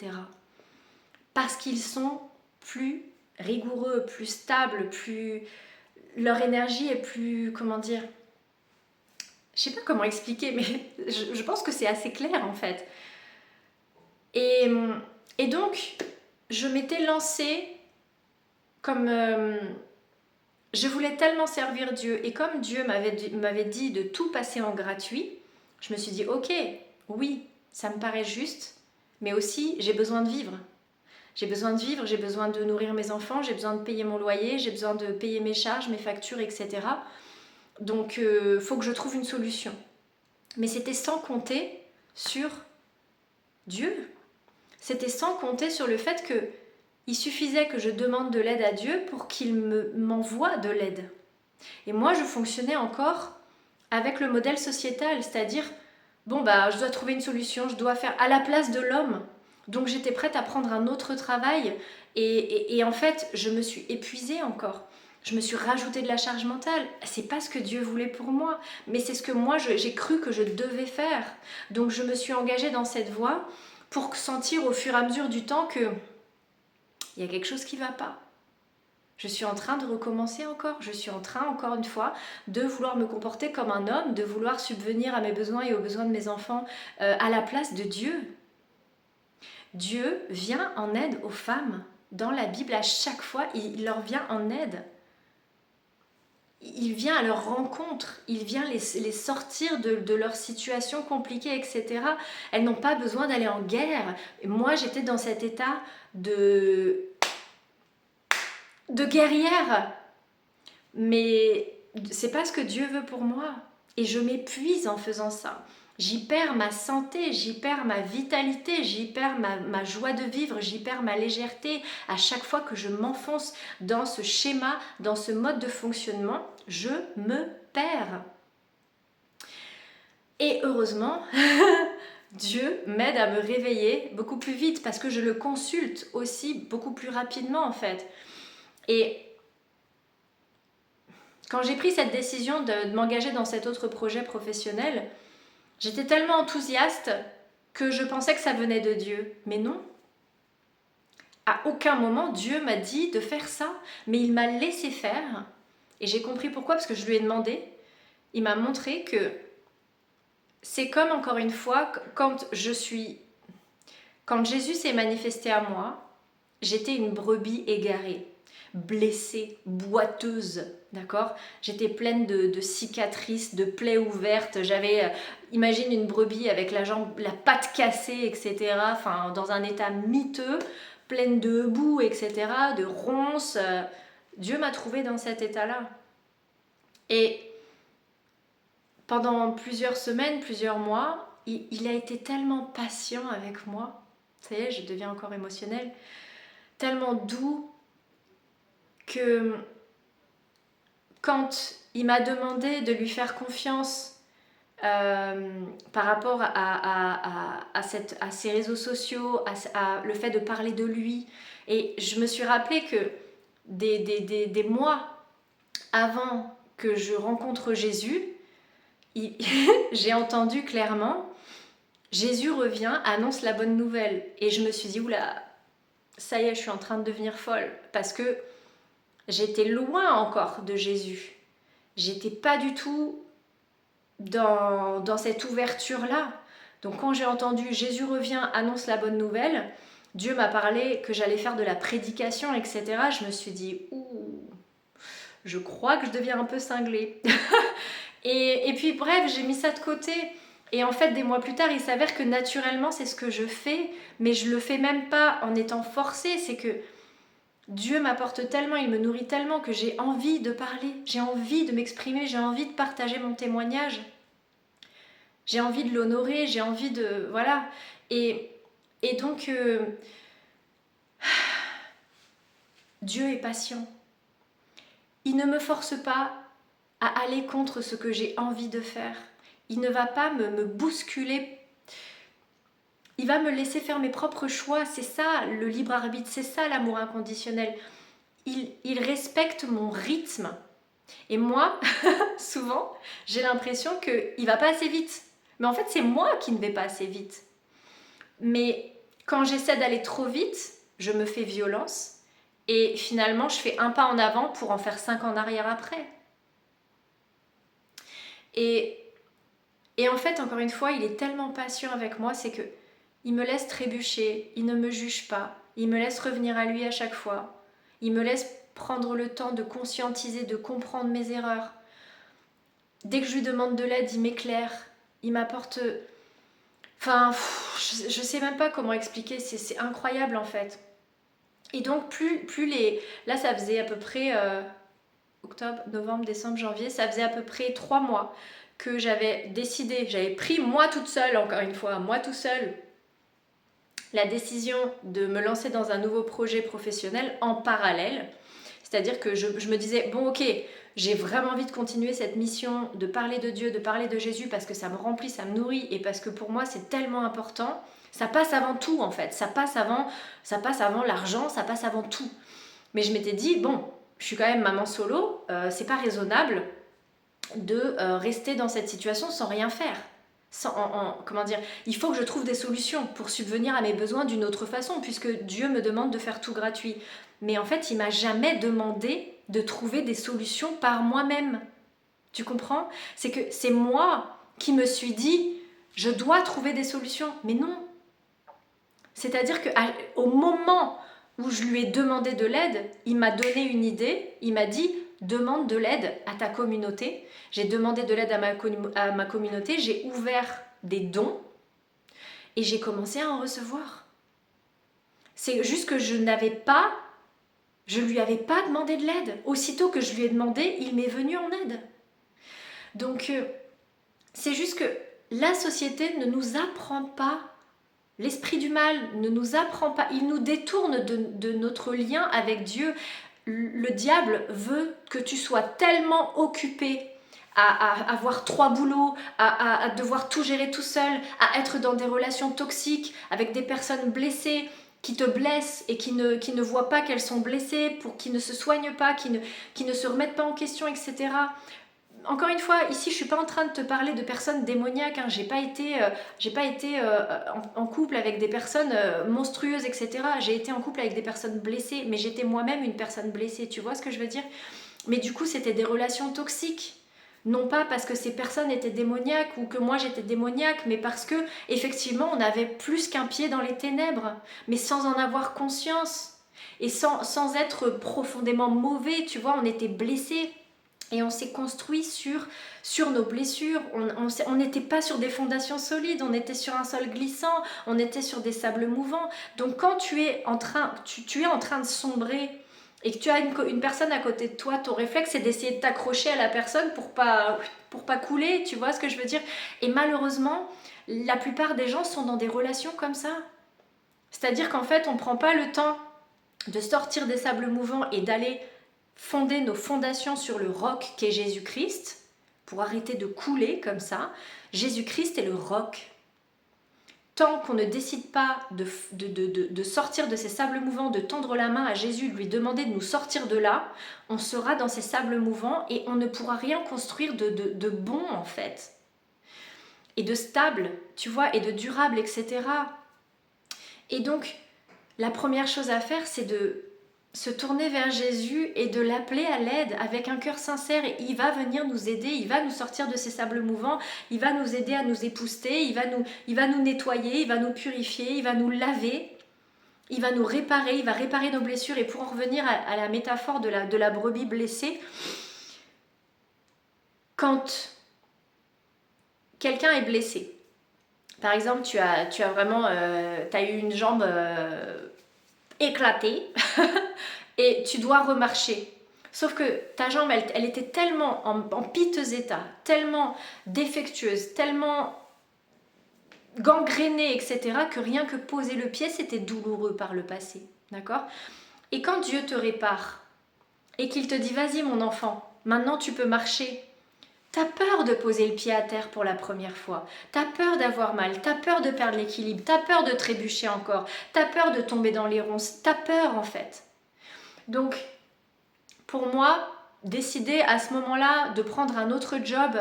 Parce qu'ils sont plus rigoureux, plus stables, leur énergie est plus... Comment dire ? Je sais pas comment expliquer, mais je pense que c'est assez clair en fait. Et donc, je m'étais lancée comme... je voulais tellement servir Dieu. Et comme Dieu m'avait dit de tout passer en gratuit, je me suis dit, ok, oui, ça me paraît juste, mais aussi j'ai besoin de vivre. J'ai besoin de vivre, j'ai besoin de nourrir mes enfants, j'ai besoin de payer mon loyer, j'ai besoin de payer mes charges, mes factures, etc. Donc, faut que je trouve une solution. Mais c'était sans compter sur Dieu. C'était sans compter sur le fait qu'il suffisait que je demande de l'aide à Dieu pour qu'il m'envoie de l'aide. Et moi, je fonctionnais encore avec le modèle sociétal, c'est-à-dire, je dois trouver une solution, je dois faire à la place de l'homme. Donc j'étais prête à prendre un autre travail et en fait, je me suis épuisée encore. Je me suis rajouté de la charge mentale. C'est pas ce que Dieu voulait pour moi, mais c'est ce que moi j'ai cru que je devais faire. Donc je me suis engagée dans cette voie pour sentir au fur et à mesure du temps que il y a quelque chose qui va pas. Je suis en train de recommencer encore. Je suis en train, encore une fois, de vouloir me comporter comme un homme, de vouloir subvenir à mes besoins et aux besoins de mes enfants à la place de Dieu. Dieu vient en aide aux femmes. Dans la Bible, à chaque fois, il leur vient en aide. Il vient à leur rencontre, il vient les sortir de leur situation compliquée, etc. Elles n'ont pas besoin d'aller en guerre. Et moi, j'étais dans cet état de guerrière. Mais c'est pas ce que Dieu veut pour moi. Et je m'épuise en faisant ça. J'y perds ma santé, j'y perds ma vitalité, j'y perds ma joie de vivre, j'y perds ma légèreté. À chaque fois que je m'enfonce dans ce schéma, dans ce mode de fonctionnement, je me perds. Et heureusement, Dieu m'aide à me réveiller beaucoup plus vite parce que je le consulte aussi beaucoup plus rapidement en fait. Et quand j'ai pris cette décision de m'engager dans cet autre projet professionnel, j'étais tellement enthousiaste que je pensais que ça venait de Dieu. Mais non. À aucun moment, Dieu m'a dit de faire ça. Mais il m'a laissé faire. Et j'ai compris pourquoi, parce que je lui ai demandé, il m'a montré que c'est comme, encore une fois, quand Jésus s'est manifesté à moi, j'étais une brebis égarée, blessée, boiteuse, d'accord? J'étais pleine de cicatrices, de plaies ouvertes. J'avais, imagine une brebis avec la jambe, la patte cassée, etc. Enfin, dans un état miteux, pleine de boue, etc., de ronces. Dieu m'a trouvée dans cet état-là. Et pendant plusieurs semaines, plusieurs mois, il a été tellement patient avec moi. Ça y est, je deviens encore émotionnelle. Tellement doux que quand il m'a demandé de lui faire confiance par rapport à ces réseaux sociaux, à le fait de parler de lui, et je me suis rappelé que des mois avant que je rencontre Jésus, j'ai entendu clairement Jésus revient, annonce la bonne nouvelle. Et je me suis dit, oula, ça y est, je suis en train de devenir folle. Parce que j'étais loin encore de Jésus. J'étais pas du tout dans cette ouverture-là. Donc quand j'ai entendu Jésus revient, annonce la bonne nouvelle, Dieu m'a parlé que j'allais faire de la prédication, etc. Je me suis dit, ouh, je crois que je deviens un peu cinglée. et puis bref, j'ai mis ça de côté. Et en fait, des mois plus tard, il s'avère que naturellement, c'est ce que je fais, mais je le fais même pas en étant forcée. C'est que Dieu m'apporte tellement, il me nourrit tellement que j'ai envie de parler, j'ai envie de m'exprimer, j'ai envie de partager mon témoignage. J'ai envie de l'honorer, j'ai envie de... Voilà. Et donc, Dieu est patient. Il ne me force pas à aller contre ce que j'ai envie de faire. Il ne va pas me bousculer. Il va me laisser faire mes propres choix. C'est ça le libre arbitre, c'est ça l'amour inconditionnel. Il respecte mon rythme. Et moi, souvent, j'ai l'impression qu'il ne va pas assez vite. Mais en fait, c'est moi qui ne vais pas assez vite. Mais quand j'essaie d'aller trop vite, je me fais violence. Et finalement, je fais un pas en avant pour en faire 5 en arrière après. Et en fait, encore une fois, il est tellement patient avec moi, c'est que il me laisse trébucher, il ne me juge pas, il me laisse revenir à lui à chaque fois, il me laisse prendre le temps de conscientiser, de comprendre mes erreurs. Dès que je lui demande de l'aide, il m'éclaire, il m'apporte... Enfin, je sais même pas comment expliquer, c'est incroyable en fait. Et donc, plus les... Là, ça faisait à peu près octobre, novembre, décembre, janvier, ça faisait à peu près 3 mois que j'avais décidé, j'avais pris moi toute seule, encore une fois, moi tout seul, la décision de me lancer dans un nouveau projet professionnel en parallèle. C'est-à-dire que je me disais, bon ok, j'ai vraiment envie de continuer cette mission, de parler de Dieu, de parler de Jésus, parce que ça me remplit, ça me nourrit, et parce que pour moi c'est tellement important. Ça passe avant tout en fait, ça passe avant l'argent, ça passe avant tout. Mais je m'étais dit, bon, je suis quand même maman solo, c'est pas raisonnable de rester dans cette situation sans rien faire. Comment dire, il faut que je trouve des solutions pour subvenir à mes besoins d'une autre façon, puisque Dieu me demande de faire tout gratuit. Mais en fait, il m'a jamais demandé de trouver des solutions par moi-même. Tu comprends? C'est que c'est moi qui me suis dit, je dois trouver des solutions. Mais non. C'est-à-dire qu'au moment où je lui ai demandé de l'aide, il m'a donné une idée, il m'a dit, demande de l'aide à ta communauté. J'ai demandé de l'aide à ma communauté, j'ai ouvert des dons et j'ai commencé à en recevoir. C'est juste que je lui avais pas demandé de l'aide. Aussitôt que je lui ai demandé, il m'est venu en aide. Donc, c'est juste que la société ne nous apprend pas, l'esprit du mal ne nous apprend pas, il nous détourne de notre lien avec Dieu. Le diable veut que tu sois tellement occupé à avoir 3 boulots, à devoir tout gérer tout seul, à être dans des relations toxiques avec des personnes blessées qui te blessent et qui ne voient pas qu'elles sont blessées, qui ne se soignent pas, qui ne se remettent pas en question, etc. Encore une fois, ici, je ne suis pas en train de te parler de personnes démoniaques. Hein. J'ai pas été en couple avec des personnes monstrueuses, etc. J'ai été en couple avec des personnes blessées, mais j'étais moi-même une personne blessée. Tu vois ce que je veux dire? Mais du coup, c'était des relations toxiques. Non pas parce que ces personnes étaient démoniaques ou que moi j'étais démoniaque, mais parce que effectivement on avait plus qu'un pied dans les ténèbres, mais sans en avoir conscience et sans être profondément mauvais, tu vois, on était blessés. Et on s'est construit sur nos blessures. On n'était pas sur des fondations solides, on était sur un sol glissant, on était sur des sables mouvants. Donc quand tu es en train de sombrer et que tu as une personne à côté de toi, ton réflexe c'est d'essayer de t'accrocher à la personne pour pas couler, tu vois ce que je veux dire? Et malheureusement, la plupart des gens sont dans des relations comme ça. C'est-à-dire qu'en fait, on ne prend pas le temps de sortir des sables mouvants et d'aller fonder nos fondations sur le roc qu'est Jésus-Christ, pour arrêter de couler comme ça. Jésus-Christ est le roc. Tant qu'on ne décide pas de sortir de ces sables mouvants, de tendre la main à Jésus, de lui demander de nous sortir de là, on sera dans ces sables mouvants et on ne pourra rien construire de bon en fait. Et de stable, tu vois, et de durable, etc. Et donc, la première chose à faire, c'est de se tourner vers Jésus et de l'appeler à l'aide avec un cœur sincère, et il va venir nous aider, il va nous sortir de ces sables mouvants, il va nous aider à nous épousseter, il va nous nettoyer, il va nous purifier, il va nous laver, il va nous réparer, il va réparer nos blessures. Et pour en revenir à la métaphore de la brebis blessée, quand quelqu'un est blessé, par exemple tu as vraiment t'as eu une jambe éclatée et tu dois remarcher. Sauf que ta jambe, elle était tellement en piteux état, tellement défectueuse, tellement gangrénée, etc., que rien que poser le pied, c'était douloureux par le passé. D'accord? Et quand Dieu te répare et qu'il te dit « Vas-y mon enfant, maintenant tu peux marcher », t'as peur de poser le pied à terre pour la première fois, t'as peur d'avoir mal, t'as peur de perdre l'équilibre, t'as peur de trébucher encore, t'as peur de tomber dans les ronces, t'as peur en fait. Donc, pour moi, décider à ce moment-là de prendre un autre job,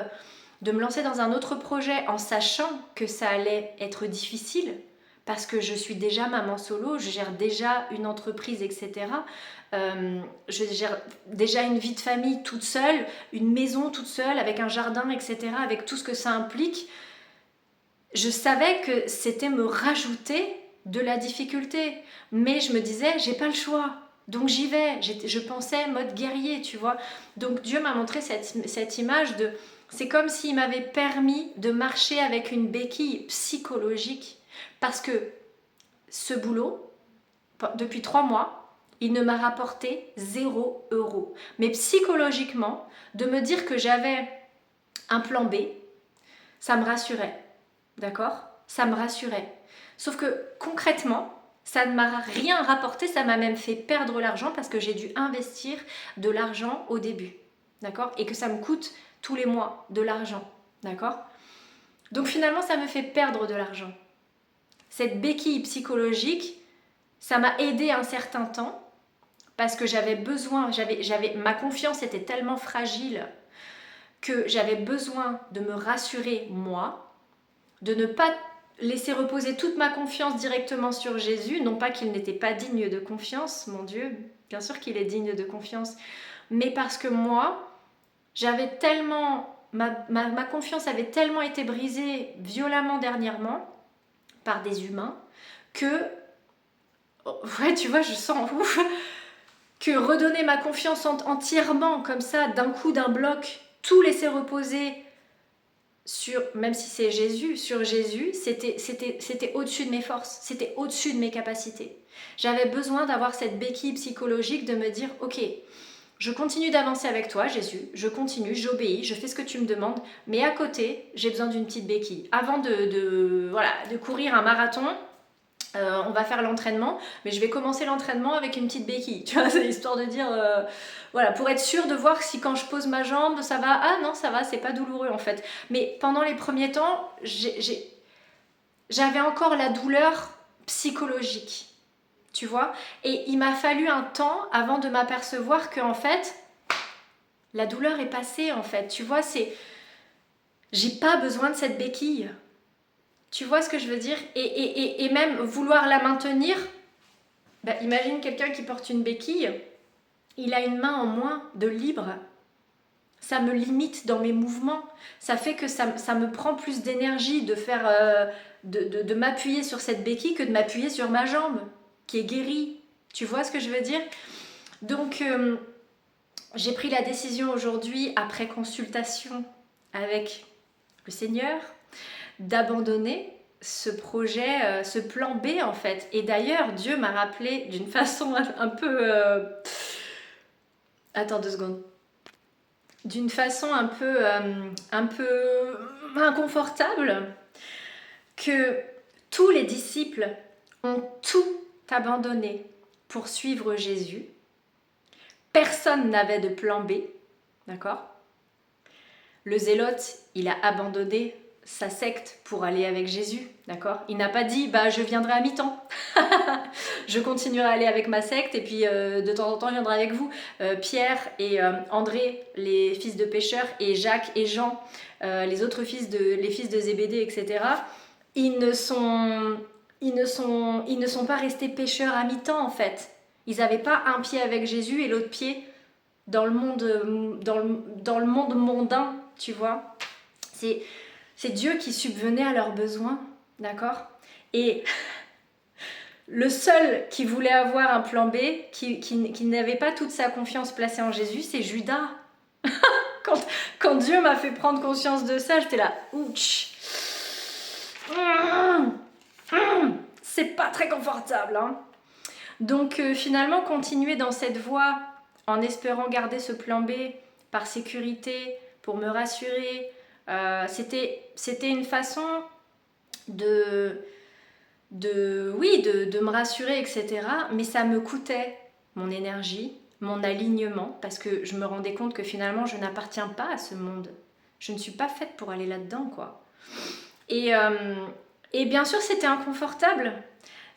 de me lancer dans un autre projet en sachant que ça allait être difficile, parce que je suis déjà maman solo, je gère déjà une entreprise, etc. Je gère déjà une vie de famille toute seule, une maison toute seule, avec un jardin, etc., avec tout ce que ça implique. Je savais que c'était me rajouter de la difficulté, mais je me disais, j'ai pas le choix. Donc j'y vais, je pensais mode guerrier, tu vois. Donc Dieu m'a montré cette image de... C'est comme s'il m'avait permis de marcher avec une béquille psychologique. Parce que ce boulot, depuis 3 mois, il ne m'a rapporté 0 €. Mais psychologiquement, de me dire que j'avais un plan B, ça me rassurait. D'accord? Ça me rassurait. Sauf que concrètement, ça ne m'a rien rapporté, ça m'a même fait perdre l'argent parce que j'ai dû investir de l'argent au début. D'accord? Et que ça me coûte tous les mois de l'argent. D'accord? Donc finalement, ça me fait perdre de l'argent. Cette béquille psychologique, ça m'a aidé un certain temps parce que j'avais besoin, ma confiance était tellement fragile que j'avais besoin de me rassurer moi, de ne pas laisser reposer toute ma confiance directement sur Jésus, non pas qu'il n'était pas digne de confiance, mon Dieu, bien sûr qu'il est digne de confiance, mais parce que moi, j'avais tellement, ma confiance avait tellement été brisée violemment dernièrement par des humains que, ouais, tu vois, je sens ouf, que redonner ma confiance entièrement comme ça, d'un coup, d'un bloc, tout laisser reposer sur, même si c'est Jésus, sur Jésus, c'était au-dessus de mes forces, c'était au-dessus de mes capacités. J'avais besoin d'avoir cette béquille psychologique de me dire, ok, je continue d'avancer avec toi, Jésus, je continue, j'obéis, je fais ce que tu me demandes, mais à côté, j'ai besoin d'une petite béquille. Avant de courir un marathon, on va faire l'entraînement, mais je vais commencer l'entraînement avec une petite béquille, tu vois, c'est histoire de dire, voilà, pour être sûre de voir si quand je pose ma jambe, ça va, ah non, ça va, c'est pas douloureux en fait. Mais pendant les premiers temps, j'avais encore la douleur psychologique, tu vois, et il m'a fallu un temps avant de m'apercevoir que en fait, la douleur est passée en fait, tu vois, j'ai pas besoin de cette béquille. Tu vois ce que je veux dire? Et même vouloir la maintenir, bah, imagine quelqu'un qui porte une béquille, il a une main en moins de libre. Ça me limite dans mes mouvements. Ça fait que ça me prend plus d'énergie de faire, de m'appuyer sur cette béquille que de m'appuyer sur ma jambe, qui est guérie. Tu vois ce que je veux dire? Donc, j'ai pris la décision aujourd'hui, après consultation avec le Seigneur, d'abandonner ce projet, ce plan B en fait. Et d'ailleurs, Dieu m'a rappelé d'une façon un peu... Attends 2 secondes. D'une façon un peu inconfortable, que tous les disciples ont tout abandonné pour suivre Jésus. Personne n'avait de plan B, d'accord? Le zélote, il a abandonné sa secte pour aller avec Jésus, d'accord? Il n'a pas dit, bah je viendrai à mi-temps, je continuerai à aller avec ma secte et puis de temps en temps je viendrai avec vous. Pierre et André, les fils de pêcheurs, et Jacques et Jean, les autres fils les fils de Zébédée, etc. Ils ne sont pas restés pêcheurs à mi-temps en fait. Ils n'avaient pas un pied avec Jésus et l'autre pied dans le monde, dans le monde mondain, tu vois. C'est Dieu qui subvenait à leurs besoins, d'accord? Et le seul qui voulait avoir un plan B, qui n'avait pas toute sa confiance placée en Jésus, c'est Judas. Quand Dieu m'a fait prendre conscience de ça, j'étais là, ouch, c'est pas très confortable, hein. Donc finalement, continuer dans cette voie en espérant garder ce plan B par sécurité, pour me rassurer, c'était une façon de me rassurer, etc. Mais ça me coûtait mon énergie, mon alignement, parce que je me rendais compte que finalement, je n'appartiens pas à ce monde. Je ne suis pas faite pour aller là-dedans, quoi. Et bien sûr, c'était inconfortable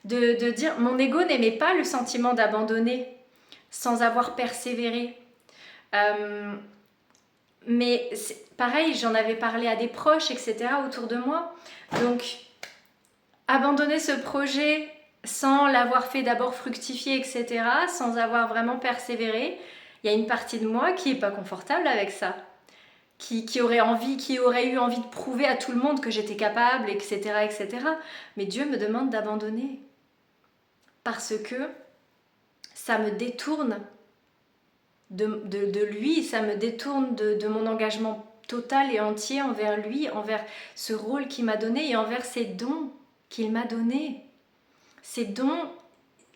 de dire... Mon ego n'aimait pas le sentiment d'abandonner sans avoir persévéré. Mais pareil, j'en avais parlé à des proches, etc. autour de moi. Donc, abandonner ce projet sans l'avoir fait d'abord fructifier, etc., sans avoir vraiment persévéré, il y a une partie de moi qui n'est pas confortable avec ça. Qui aurait eu envie de prouver à tout le monde que j'étais capable, etc., etc. Mais Dieu me demande d'abandonner. Parce que ça me détourne de lui, ça me détourne de mon engagement total et entier envers lui, envers ce rôle qu'il m'a donné et envers ces dons qu'il m'a donnés. Ces dons,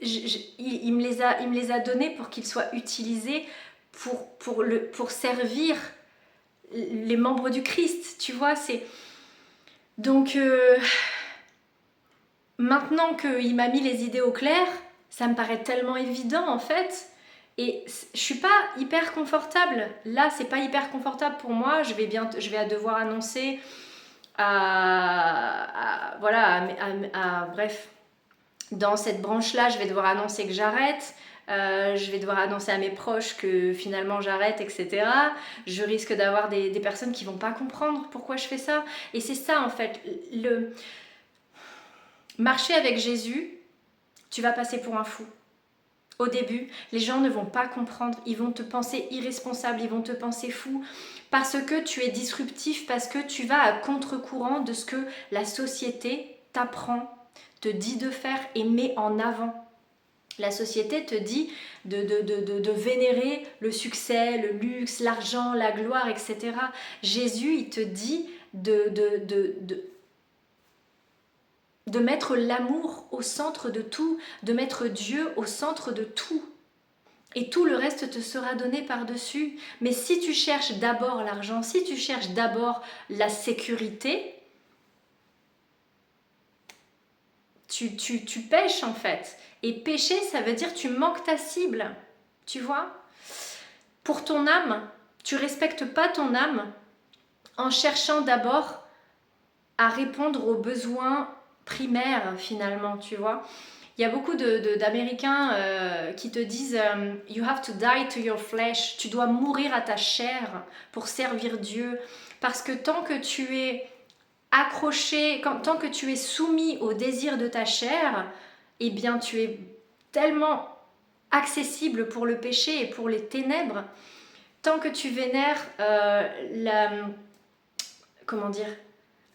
il me les a donnés pour qu'ils soient utilisés pour servir les membres du Christ, tu vois. Donc maintenant qu'il m'a mis les idées au clair, ça me paraît tellement évident en fait. Et je suis pas hyper confortable. Là, c'est pas hyper confortable pour moi. Je vais devoir annoncer bref, dans cette branche-là, je vais devoir annoncer que j'arrête. Je vais devoir annoncer à mes proches que finalement j'arrête, etc. Je risque d'avoir des personnes qui vont pas comprendre pourquoi je fais ça. Et c'est ça en fait, le marcher avec Jésus, tu vas passer pour un fou. Au début, les gens ne vont pas comprendre, ils vont te penser irresponsable, ils vont te penser fou, parce que tu es disruptif, parce que tu vas à contre-courant de ce que la société t'apprend, te dit de faire et met en avant. La société te dit de vénérer le succès, le luxe, l'argent, la gloire, etc. Jésus, il te dit de mettre l'amour au centre de tout, de mettre Dieu au centre de tout. Et tout le reste te sera donné par-dessus. Mais si tu cherches d'abord l'argent, si tu cherches d'abord la sécurité, tu pêches en fait. Et pécher, ça veut dire tu manques ta cible. Tu vois ? Pour ton âme, tu respectes pas ton âme en cherchant d'abord à répondre aux besoins primaires finalement, tu vois. Il y a beaucoup d'Américains qui te disent You have to die to your flesh. Tu dois mourir à ta chair pour servir Dieu. Parce que tant que tu es accroché, tant que tu es soumis au désir de ta chair, eh bien tu es tellement accessible pour le péché et pour les ténèbres, tant que tu vénères comment dire,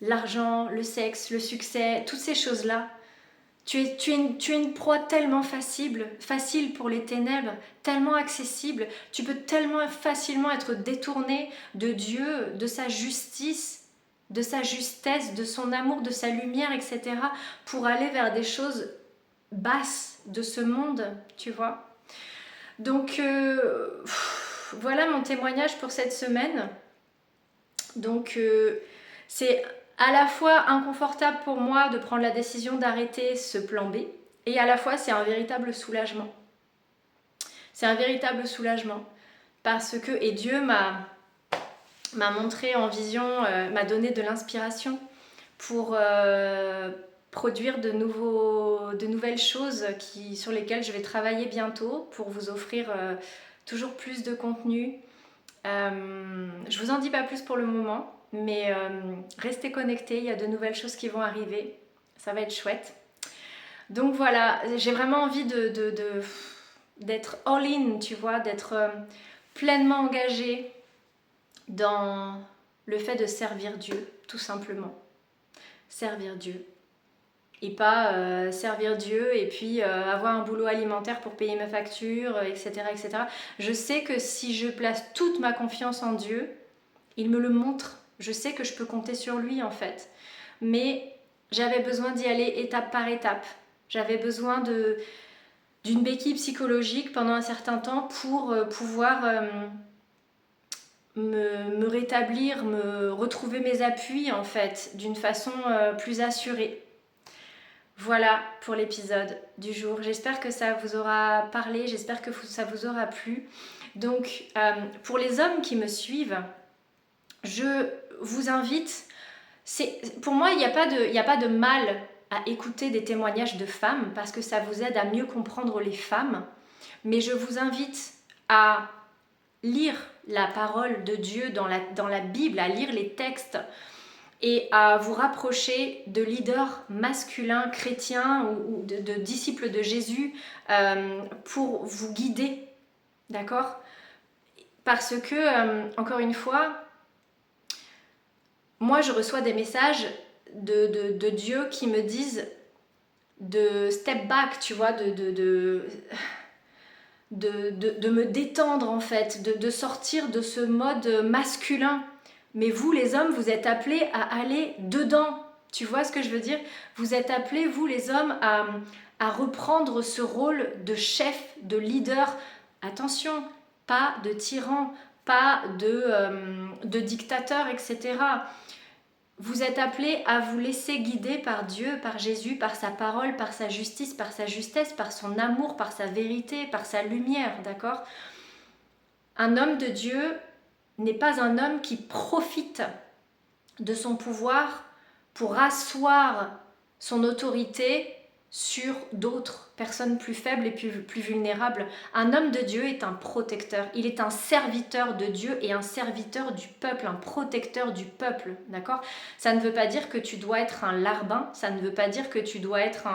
l'argent, le sexe, le succès, toutes ces choses-là, tu es une proie tellement facile pour les ténèbres, tellement accessible, tu peux tellement facilement être détourné de Dieu, de sa justice, de sa justesse, de son amour, de sa lumière, etc., pour aller vers des choses basses de ce monde, tu vois. Donc, voilà mon témoignage pour cette semaine. Donc, c'est à la fois inconfortable pour moi de prendre la décision d'arrêter ce plan B, et à la fois c'est un véritable soulagement. C'est un véritable soulagement parce que, et Dieu m'a montré en vision, m'a donné de l'inspiration pour produire de nouvelles choses sur lesquelles je vais travailler bientôt pour vous offrir toujours plus de contenu. Je vous en dis pas plus pour le moment, mais restez connectés, il y a de nouvelles choses qui vont arriver, ça va être chouette. Donc voilà, j'ai vraiment envie d'être all-in, tu vois, d'être pleinement engagée dans le fait de servir Dieu, tout simplement. Servir Dieu. Et pas servir Dieu et puis avoir un boulot alimentaire pour payer mes factures, etc., etc. Je sais que si je place toute ma confiance en Dieu, il me le montre. Je sais que je peux compter sur lui en fait. Mais j'avais besoin d'y aller étape par étape. J'avais besoin d'une béquille psychologique pendant un certain temps pour pouvoir me rétablir, me retrouver mes appuis en fait, d'une façon plus assurée. Voilà pour l'épisode du jour. J'espère que ça vous aura parlé, j'espère que ça vous aura plu. Donc, pour les hommes qui me suivent, je vous invite, pour moi, il n'y a pas de mal à écouter des témoignages de femmes parce que ça vous aide à mieux comprendre les femmes. Mais je vous invite à lire la parole de Dieu dans la Bible, à lire les textes et à vous rapprocher de leaders masculins chrétiens ou de disciples de Jésus pour vous guider, d'accord ? Parce que, encore une fois, moi je reçois des messages de Dieu qui me disent de step back, tu vois, de me détendre en fait, de sortir de ce mode masculin. Mais vous les hommes, vous êtes appelés à aller dedans. Tu vois ce que je veux dire ? Vous êtes appelés, vous les hommes, à reprendre ce rôle de chef, de leader. Attention, pas de tyran, pas de dictateur, etc. Vous êtes appelés à vous laisser guider par Dieu, par Jésus, par sa parole, par sa justice, par sa justesse, par son amour, par sa vérité, par sa lumière, d'accord ? Un homme de Dieu n'est pas un homme qui profite de son pouvoir pour asseoir son autorité sur d'autres personnes plus faibles et plus vulnérables. Un homme de Dieu est un protecteur, il est un serviteur de Dieu et un serviteur du peuple, un protecteur du peuple, d'accord ? Ça ne veut pas dire que tu dois être un larbin, ça ne veut pas dire que tu dois être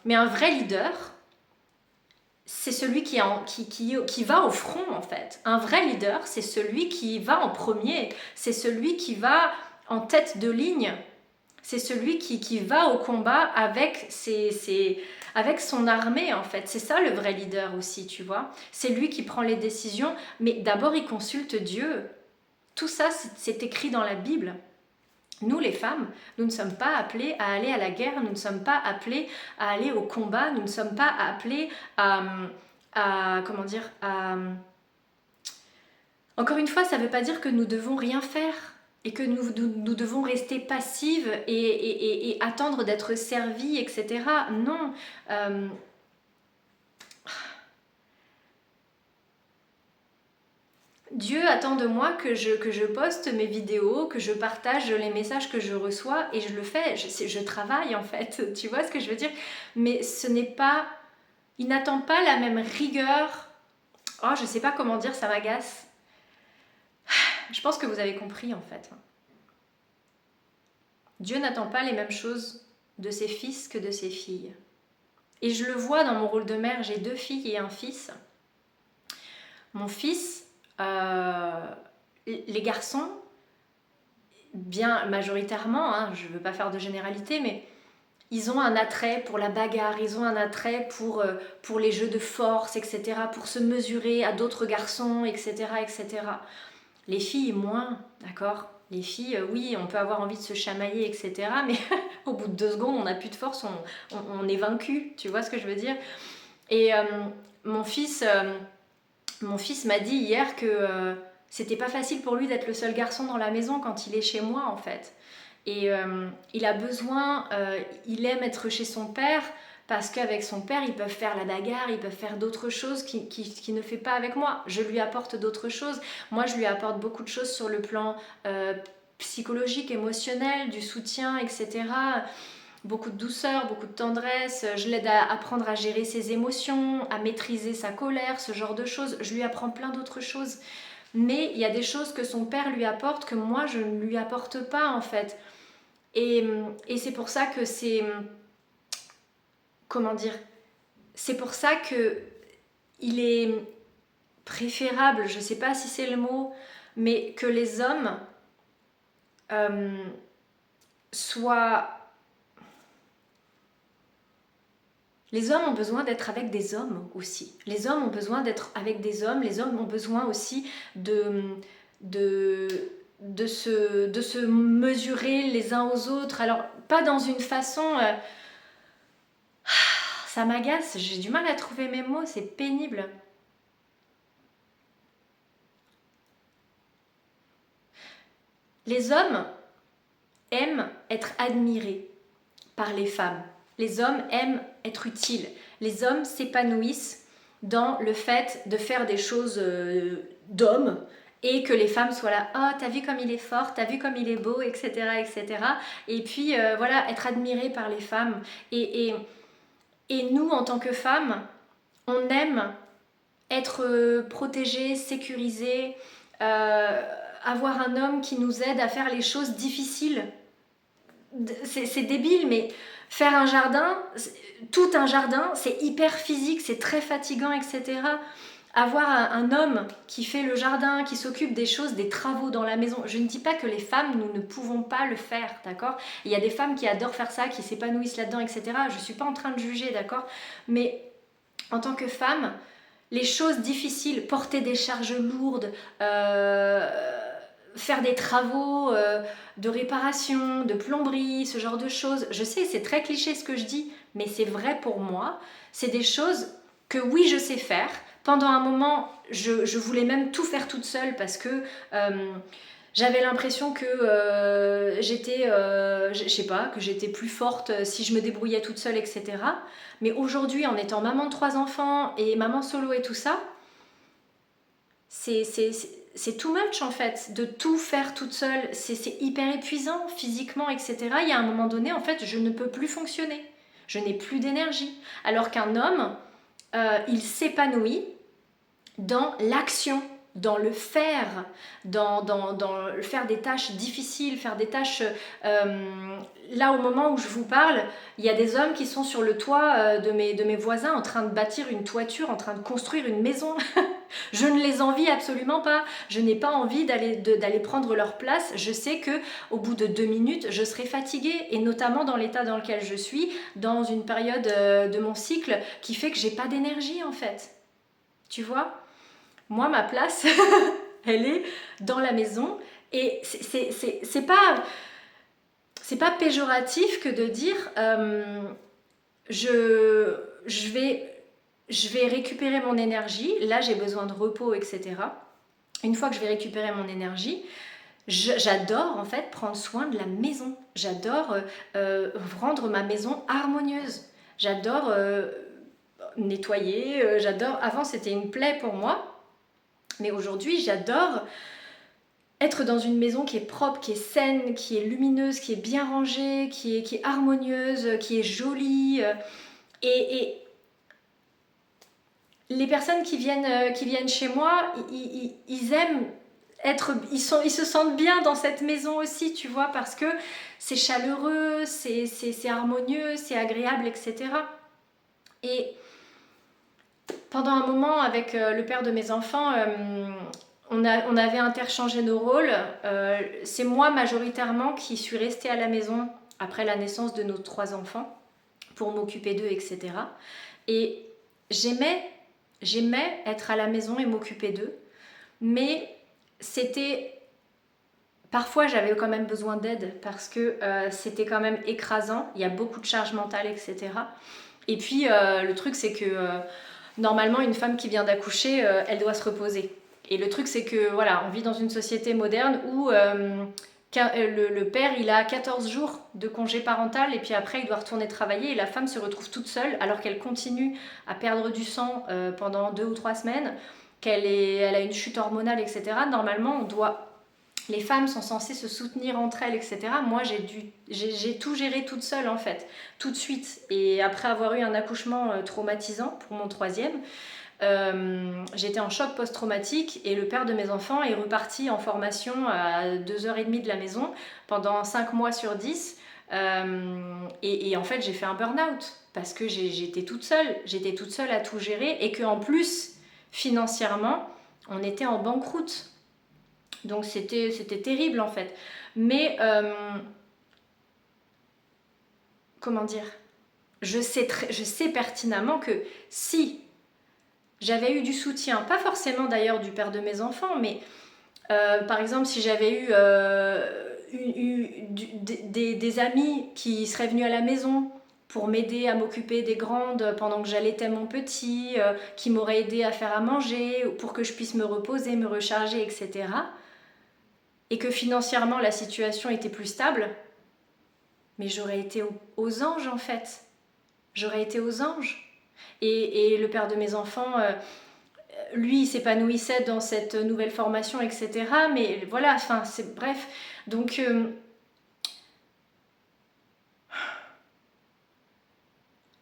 mais un vrai leader, c'est celui qui va au front en fait. Un vrai leader, c'est celui qui va en premier, c'est celui qui va en tête de ligne, c'est celui qui va au combat avec avec son armée en fait. C'est ça le vrai leader aussi, tu vois. C'est lui qui prend les décisions, mais d'abord il consulte Dieu. Tout ça, c'est écrit dans la Bible. Nous les femmes, nous ne sommes pas appelées à aller à la guerre, nous ne sommes pas appelées à aller au combat, nous ne sommes pas appelées comment dire, Encore une fois, ça ne veut pas dire que nous devons rien faire et que nous devons rester passives et attendre d'être servies, etc. Non. Dieu attend de moi que je poste mes vidéos, que je partage les messages que je reçois et je le fais, je travaille en fait, tu vois ce que je veux dire ? Mais ce n'est pas, il n'attend pas la même rigueur. Oh, je sais pas comment dire, ça m'agace. Je pense que vous avez compris en fait. Dieu n'attend pas les mêmes choses de ses fils que de ses filles. Et je le vois dans mon rôle de mère, j'ai 2 filles et un fils. Mon fils, les garçons, bien majoritairement, hein, je ne veux pas faire de généralité, mais ils ont un attrait pour la bagarre, ils ont un attrait pour les jeux de force, etc., pour se mesurer à d'autres garçons, etc., etc. Les filles, moins, d'accord. Les filles, oui, on peut avoir envie de se chamailler, etc., mais au bout de 2 secondes, on n'a plus de force, on est vaincu, tu vois ce que je veux dire. Et mon fils m'a dit hier que c'était pas facile pour lui d'être le seul garçon dans la maison quand il est chez moi, en fait. Et il a besoin, il aime être chez son père parce qu'avec son père, ils peuvent faire la bagarre, ils peuvent faire d'autres choses qu'il ne fait pas avec moi. Je lui apporte d'autres choses. Moi, je lui apporte beaucoup de choses sur le plan psychologique, émotionnel, du soutien, etc. Beaucoup de douceur, beaucoup de tendresse. Je l'aide à apprendre à gérer ses émotions, à maîtriser sa colère, ce genre de choses. Je lui apprends plein d'autres choses. Mais il y a des choses que son père lui apporte que moi, je ne lui apporte pas, en fait. Et c'est pour ça que c'est... Comment dire? C'est pour ça que il est préférable, je ne sais pas si c'est le mot, mais que les hommes soient... Les hommes ont besoin d'être avec des hommes aussi. Les hommes ont besoin d'être avec des hommes. Les hommes ont besoin aussi de se mesurer les uns aux autres. Alors, pas dans une façon... ça m'agace, j'ai du mal à trouver mes mots, c'est pénible. Les hommes aiment être admirés par les femmes. Les hommes aiment être utiles. Les hommes s'épanouissent dans le fait de faire des choses d'hommes et que les femmes soient là, oh t'as vu comme il est fort, t'as vu comme il est beau, etc. etc. Et puis voilà, être admiré par les femmes. Et nous, en tant que femmes, on aime être protégées, sécurisées, avoir un homme qui nous aide à faire les choses difficiles. C'est débile, mais faire un jardin, tout un jardin, c'est hyper physique, c'est très fatigant, etc. Avoir un homme qui fait le jardin, qui s'occupe des choses, des travaux dans la maison, je ne dis pas que les femmes, nous ne pouvons pas le faire, d'accord? Il y a des femmes qui adorent faire ça, qui s'épanouissent là-dedans, etc. Je ne suis pas en train de juger, d'accord? Mais en tant que femme, les choses difficiles, porter des charges lourdes, faire des travaux de réparation, de plomberie, ce genre de choses. Je sais, c'est très cliché ce que je dis, mais c'est vrai pour moi. C'est des choses que oui, je sais faire. Pendant un moment, je voulais même tout faire toute seule parce que j'avais l'impression que je sais pas, que j'étais plus forte si je me débrouillais toute seule, etc. Mais aujourd'hui, en étant maman de 3 enfants et maman solo et tout ça, c'est too much en fait, de tout faire toute seule. C'est hyper épuisant physiquement, etc. Il y a un moment donné, en fait, je ne peux plus fonctionner. Je n'ai plus d'énergie. Alors qu'un homme, il s'épanouit dans l'action, dans le faire, dans faire des tâches difficiles, faire des tâches... là, au moment où je vous parle, il y a des hommes qui sont sur le toit de mes voisins en train de bâtir une toiture, en train de construire une maison. Je ne les envie absolument pas. Je n'ai pas envie d'aller prendre leur place. Je sais que au bout de 2 minutes, je serai fatiguée, et notamment dans l'état dans lequel je suis, dans une période de mon cycle qui fait que j'ai pas d'énergie en fait. Tu vois ? Moi, ma place, elle est dans la maison, et c'est pas péjoratif que de dire je vais récupérer mon énergie, là j'ai besoin de repos, etc. Une fois que je vais récupérer mon énergie, j'adore en fait prendre soin de la maison. J'adore rendre ma maison harmonieuse. J'adore nettoyer, j'adore... Avant c'était une plaie pour moi, mais aujourd'hui j'adore être dans une maison qui est propre, qui est saine, qui est lumineuse, qui est bien rangée, qui est harmonieuse, qui est jolie. Et les personnes qui viennent chez moi, ils aiment ils se sentent bien dans cette maison aussi, tu vois, parce que c'est chaleureux, c'est harmonieux, c'est agréable, etc. Et pendant un moment, avec le père de mes enfants, on avait interchangé nos rôles. C'est moi majoritairement qui suis restée à la maison après la naissance de nos 3 enfants pour m'occuper d'eux, etc. Et j'aimais être à la maison et m'occuper d'eux, mais c'était... Parfois, j'avais quand même besoin d'aide parce que c'était quand même écrasant. Il y a beaucoup de charge mentale, etc. Et puis, le truc, c'est que normalement, une femme qui vient d'accoucher, elle doit se reposer. Et le truc, c'est que voilà, on vit dans une société moderne où le père, il a 14 jours de congé parental et puis après, il doit retourner travailler et la femme se retrouve toute seule alors qu'elle continue à perdre du sang pendant 2 ou 3 semaines, elle a une chute hormonale, etc. Normalement, les femmes sont censées se soutenir entre elles, etc. Moi, j'ai tout géré toute seule, en fait, tout de suite. Et après avoir eu un accouchement traumatisant pour mon 3e, j'étais en choc post-traumatique et le père de mes enfants est reparti en formation à 2h30 de la maison pendant 5 mois sur 10. Et en fait, j'ai fait un burn-out parce que j'étais toute seule à tout gérer et qu'en plus, financièrement, on était en banqueroute. Donc c'était terrible en fait. Mais comment dire, je sais pertinemment que si j'avais eu du soutien, pas forcément d'ailleurs du père de mes enfants, mais par exemple si j'avais eu des amis qui seraient venus à la maison pour m'aider à m'occuper des grandes pendant que j'allaitais mon petit, qui m'auraient aidé à faire à manger, pour que je puisse me reposer, me recharger, etc. Et que financièrement la situation était plus stable, mais j'aurais été aux anges en fait. J'aurais été aux anges. Et le père de mes enfants, lui, il s'épanouissait dans cette nouvelle formation, etc. Mais voilà, enfin, c'est bref. Donc,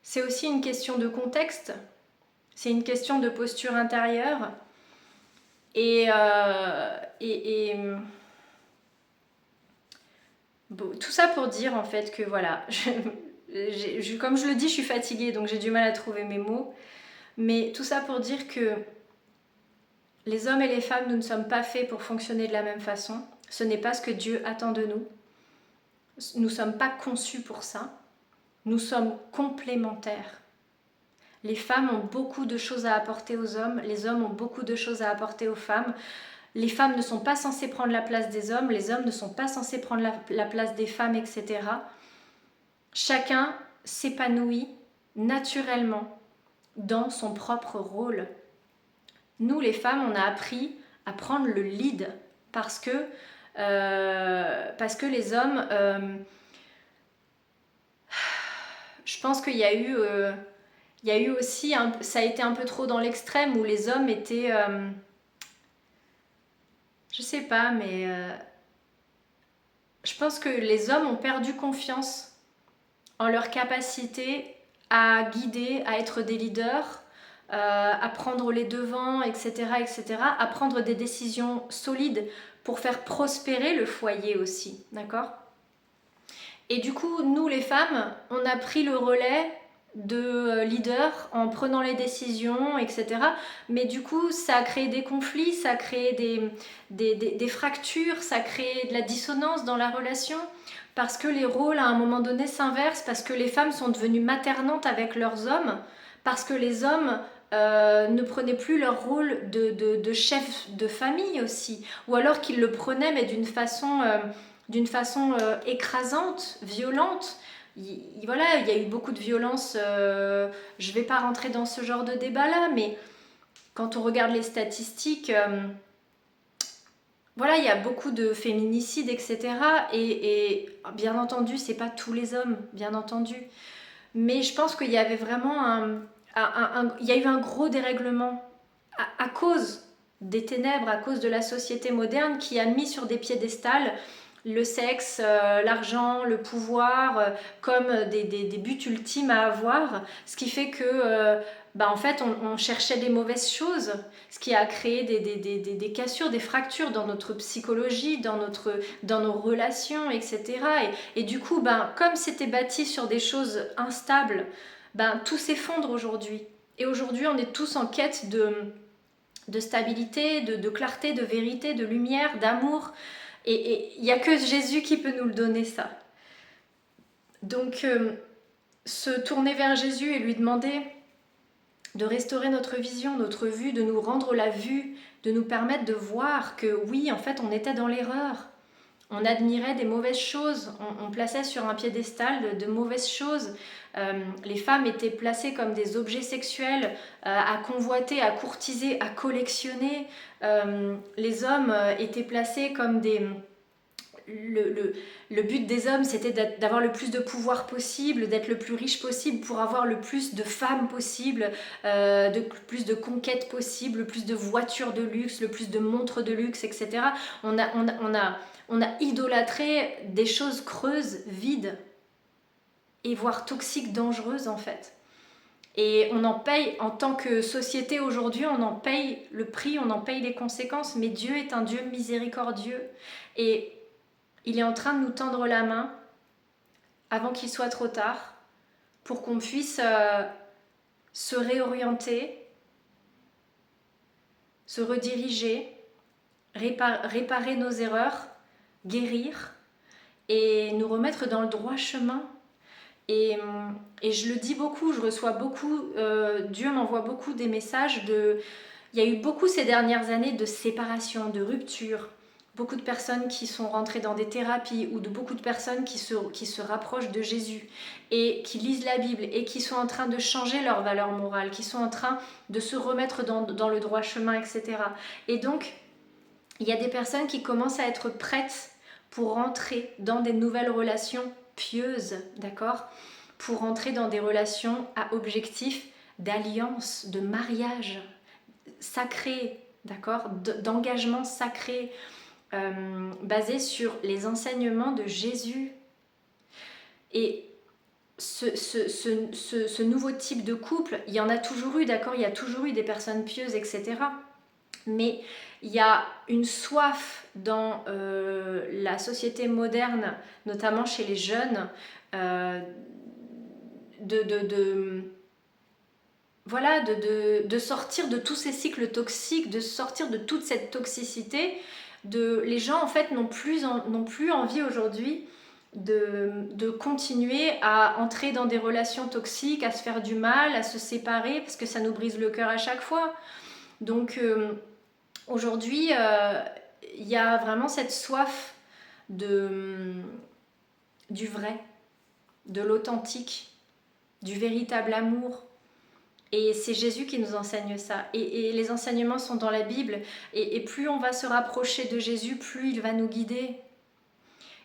c'est aussi une question de contexte. C'est une question de posture intérieure. Et bon, tout ça pour dire en fait que voilà, comme je le dis, je suis fatiguée donc j'ai du mal à trouver mes mots. Mais tout ça pour dire que les hommes et les femmes, nous ne sommes pas faits pour fonctionner de la même façon. Ce n'est pas ce que Dieu attend de nous. Nous ne sommes pas conçus pour ça. Nous sommes complémentaires. Les femmes ont beaucoup de choses à apporter aux hommes, les hommes ont beaucoup de choses à apporter aux femmes. Les femmes ne sont pas censées prendre la place des hommes, les hommes ne sont pas censés prendre la place des femmes, etc. Chacun s'épanouit naturellement dans son propre rôle. Nous, les femmes, on a appris à prendre le lead parce que les hommes... je pense qu'il y a eu... il y a eu aussi, ça a été un peu trop dans l'extrême où les hommes étaient... je sais pas, mais... je pense que les hommes ont perdu confiance en leur capacité à guider, à être des leaders, à prendre les devants, etc., etc., à prendre des décisions solides pour faire prospérer le foyer aussi, d'accord ? Et du coup, nous les femmes, on a pris le relais de leader en prenant les décisions, etc. Mais du coup, ça a créé des conflits, ça a créé des fractures, ça a créé de la dissonance dans la relation, parce que les rôles, à un moment donné, s'inversent, parce que les femmes sont devenues maternantes avec leurs hommes, parce que les hommes ne prenaient plus leur rôle de chef de famille aussi, ou alors qu'ils le prenaient, mais d'une façon écrasante, violente. Voilà, il y a eu beaucoup de violence. Je ne vais pas rentrer dans ce genre de débat-là, mais quand on regarde les statistiques, voilà, il y a beaucoup de féminicides, etc. Et bien entendu, c'est pas tous les hommes, bien entendu. Mais je pense qu'il y avait vraiment il y a eu un gros dérèglement à cause des ténèbres, à cause de la société moderne qui a mis sur des piédestals le sexe, l'argent, le pouvoir, comme des buts ultimes à avoir, ce qui fait que en fait on cherchait des mauvaises choses, ce qui a créé des cassures, des fractures dans notre psychologie, dans nos relations, etc. Et du coup, comme c'était bâti sur des choses instables, ben, tout s'effondre aujourd'hui. Et aujourd'hui, on est tous en quête de stabilité, de clarté, de vérité, de lumière, d'amour. Et il n'y a que Jésus qui peut nous le donner, ça. Donc, se tourner vers Jésus et lui demander de restaurer notre vision, notre vue, de nous rendre la vue, de nous permettre de voir que oui, en fait, on était dans l'erreur. On admirait des mauvaises choses, on plaçait sur un piédestal de mauvaises choses. Les femmes étaient placées comme des objets sexuels à convoiter, à courtiser, à collectionner. Les hommes étaient placés comme des... Le but des hommes, c'était d'avoir le plus de pouvoir possible, d'être le plus riche possible pour avoir le plus de femmes possible, plus de conquêtes possibles, le plus de voitures de luxe, le plus de montres de luxe, etc. On a idolâtré des choses creuses, vides, et voire toxiques, dangereuses en fait. Et on en paye, en tant que société aujourd'hui, on en paye le prix, on en paye les conséquences, mais Dieu est un Dieu miséricordieux. Et il est en train de nous tendre la main avant qu'il soit trop tard pour qu'on puisse se réorienter, se rediriger, réparer nos erreurs, guérir et nous remettre dans le droit chemin. Et je le dis beaucoup, je reçois beaucoup, Dieu m'envoie beaucoup des messages il y a eu beaucoup ces dernières années de séparation, de rupture. Beaucoup de personnes qui sont rentrées dans des thérapies ou de beaucoup de personnes qui se rapprochent de Jésus et qui lisent la Bible et qui sont en train de changer leur valeur morale, qui sont en train de se remettre dans le droit chemin, etc. Et donc, il y a des personnes qui commencent à être prêtes pour rentrer dans des nouvelles relations pieuses, d'accord ? Pour rentrer dans des relations à objectif d'alliance, de mariage sacré, d'accord ? D'engagement sacré, basé sur les enseignements de Jésus. Et ce nouveau type de couple, il y en a toujours eu, d'accord ? Il y a toujours eu des personnes pieuses, etc. Mais il y a une soif dans la société moderne, notamment chez les jeunes, de sortir de tous ces cycles toxiques, de sortir de toute cette toxicité. Les gens en fait n'ont plus envie aujourd'hui de continuer à entrer dans des relations toxiques, à se faire du mal, à se séparer, parce que ça nous brise le cœur à chaque fois. Donc aujourd'hui, il y a vraiment cette soif du vrai, de l'authentique, du véritable amour. Et c'est Jésus qui nous enseigne ça. Et les enseignements sont dans la Bible. Et plus on va se rapprocher de Jésus, plus il va nous guider.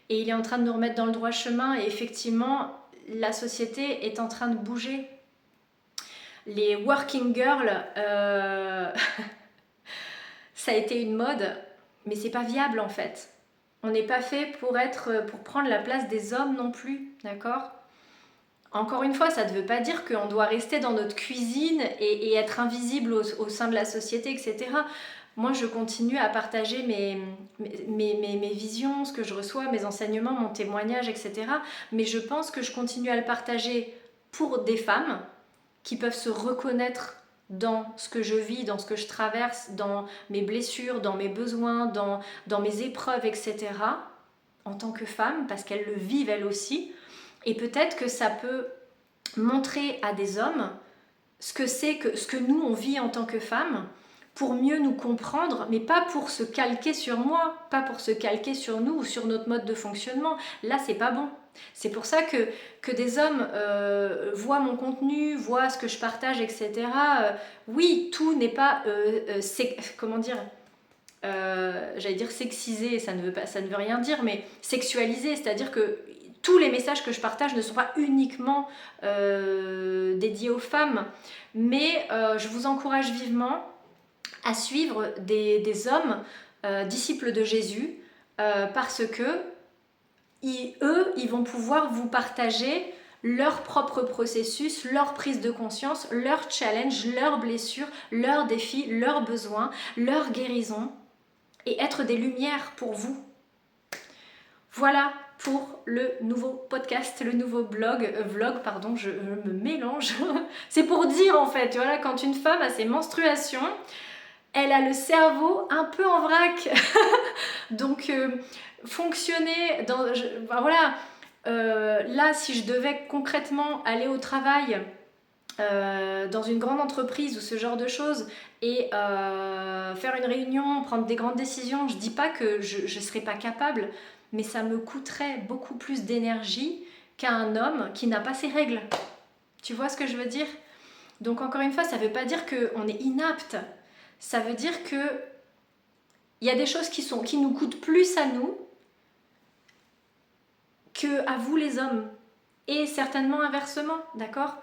Et il est en train de nous remettre dans le droit chemin. Et effectivement, la société est en train de bouger. Les working girls, ça a été une mode, mais c'est pas viable en fait. On n'est pas fait pour prendre la place des hommes non plus, d'accord ? Encore une fois, ça ne veut pas dire qu'on doit rester dans notre cuisine et être invisible au sein de la société, etc. Moi, je continue à partager mes visions, ce que je reçois, mes enseignements, mon témoignage, etc. Mais je pense que je continue à le partager pour des femmes qui peuvent se reconnaître dans ce que je vis, dans ce que je traverse, dans mes blessures, dans mes besoins, dans mes épreuves, etc. en tant que femme, parce qu'elles le vivent elles aussi. Et peut-être que ça peut montrer à des hommes ce que nous on vit en tant que femmes, pour mieux nous comprendre, mais pas pour se calquer sur moi, pas pour se calquer sur nous ou sur notre mode de fonctionnement. Là, c'est pas bon. C'est pour ça que des hommes voient mon contenu, voient ce que je partage, etc. Oui, tout n'est pas, comment dire, j'allais dire sexisé, ça ne veut rien dire, mais sexualisé, c'est-à-dire que tous les messages que je partage ne sont pas uniquement dédiés aux femmes, mais je vous encourage vivement à suivre des hommes disciples de Jésus, parce que ils vont pouvoir vous partager leur propre processus, leur prise de conscience, leur challenge, leurs blessures, leurs défis, leurs besoins, leur guérison, et être des lumières pour vous. Voilà, pour le nouveau podcast, le nouveau vlog, pardon, je me mélange. C'est pour dire en fait, voilà, quand une femme a ses menstruations, elle a le cerveau un peu en vrac. Donc fonctionner dans... voilà, là si je devais concrètement aller au travail dans une grande entreprise ou ce genre de choses et faire une réunion, prendre des grandes décisions, je dis pas que je ne serais pas capable, mais ça me coûterait beaucoup plus d'énergie qu'à un homme qui n'a pas ses règles. Tu vois ce que je veux dire? Donc encore une fois, ça veut pas dire qu'on est inapte. Ça veut dire que il y a des choses qui nous coûtent plus à nous que à vous les hommes. Et certainement inversement, d'accord?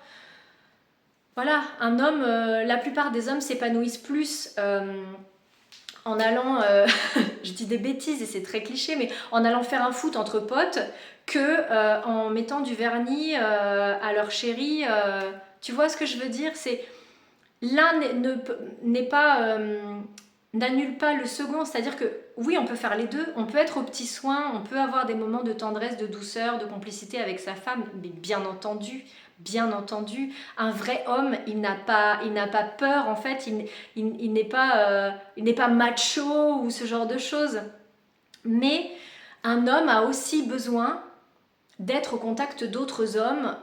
Voilà, un homme, la plupart des hommes s'épanouissent plus en allant, je dis des bêtises et c'est très cliché, mais en allant faire un foot entre potes que en mettant du vernis à leur chérie. Tu vois ce que je veux dire? C'est l'un n'est pas n'annule pas le second, c'est-à-dire que oui, on peut faire les deux, on peut être aux petits soins, on peut avoir des moments de tendresse, de douceur, de complicité avec sa femme, mais bien entendu, un vrai homme, il n'a pas peur, en fait, il n'est pas macho ou ce genre de choses. Mais un homme a aussi besoin d'être au contact d'autres hommes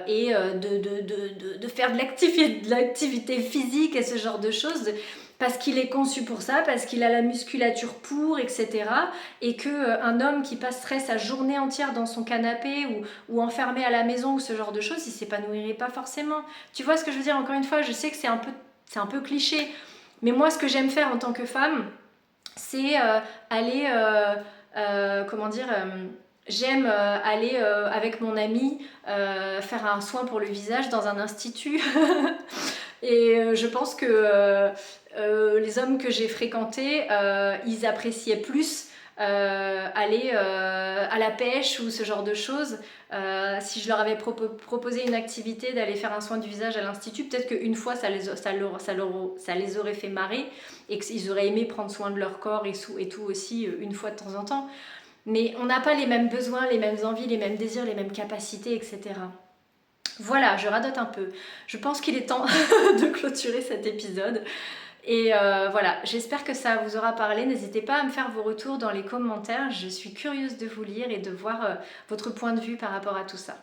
et de faire de l'activité physique et ce genre de choses parce qu'il est conçu pour ça, parce qu'il a la musculature pour, etc. Et qu'un homme qui passerait sa journée entière dans son canapé ou enfermé à la maison ou ce genre de choses, il s'épanouirait pas forcément. Tu vois ce que je veux dire? Encore une fois, je sais que c'est un peu cliché, mais moi ce que j'aime faire en tant que femme, c'est aller... comment dire j'aime aller avec mon ami faire un soin pour le visage dans un institut. Et je pense que les hommes que j'ai fréquentés, ils appréciaient plus aller à la pêche ou ce genre de choses. Si je leur avais proposé une activité d'aller faire un soin du visage à l'institut, peut-être qu'une fois ça les aurait fait marrer et qu'ils auraient aimé prendre soin de leur corps et tout aussi une fois de temps en temps. Mais on n'a pas les mêmes besoins, les mêmes envies, les mêmes désirs, les mêmes capacités, etc. Voilà, je radote un peu. Je pense qu'il est temps de clôturer cet épisode. Et voilà, j'espère que ça vous aura parlé. N'hésitez pas à me faire vos retours dans les commentaires. Je suis curieuse de vous lire et de voir votre point de vue par rapport à tout ça.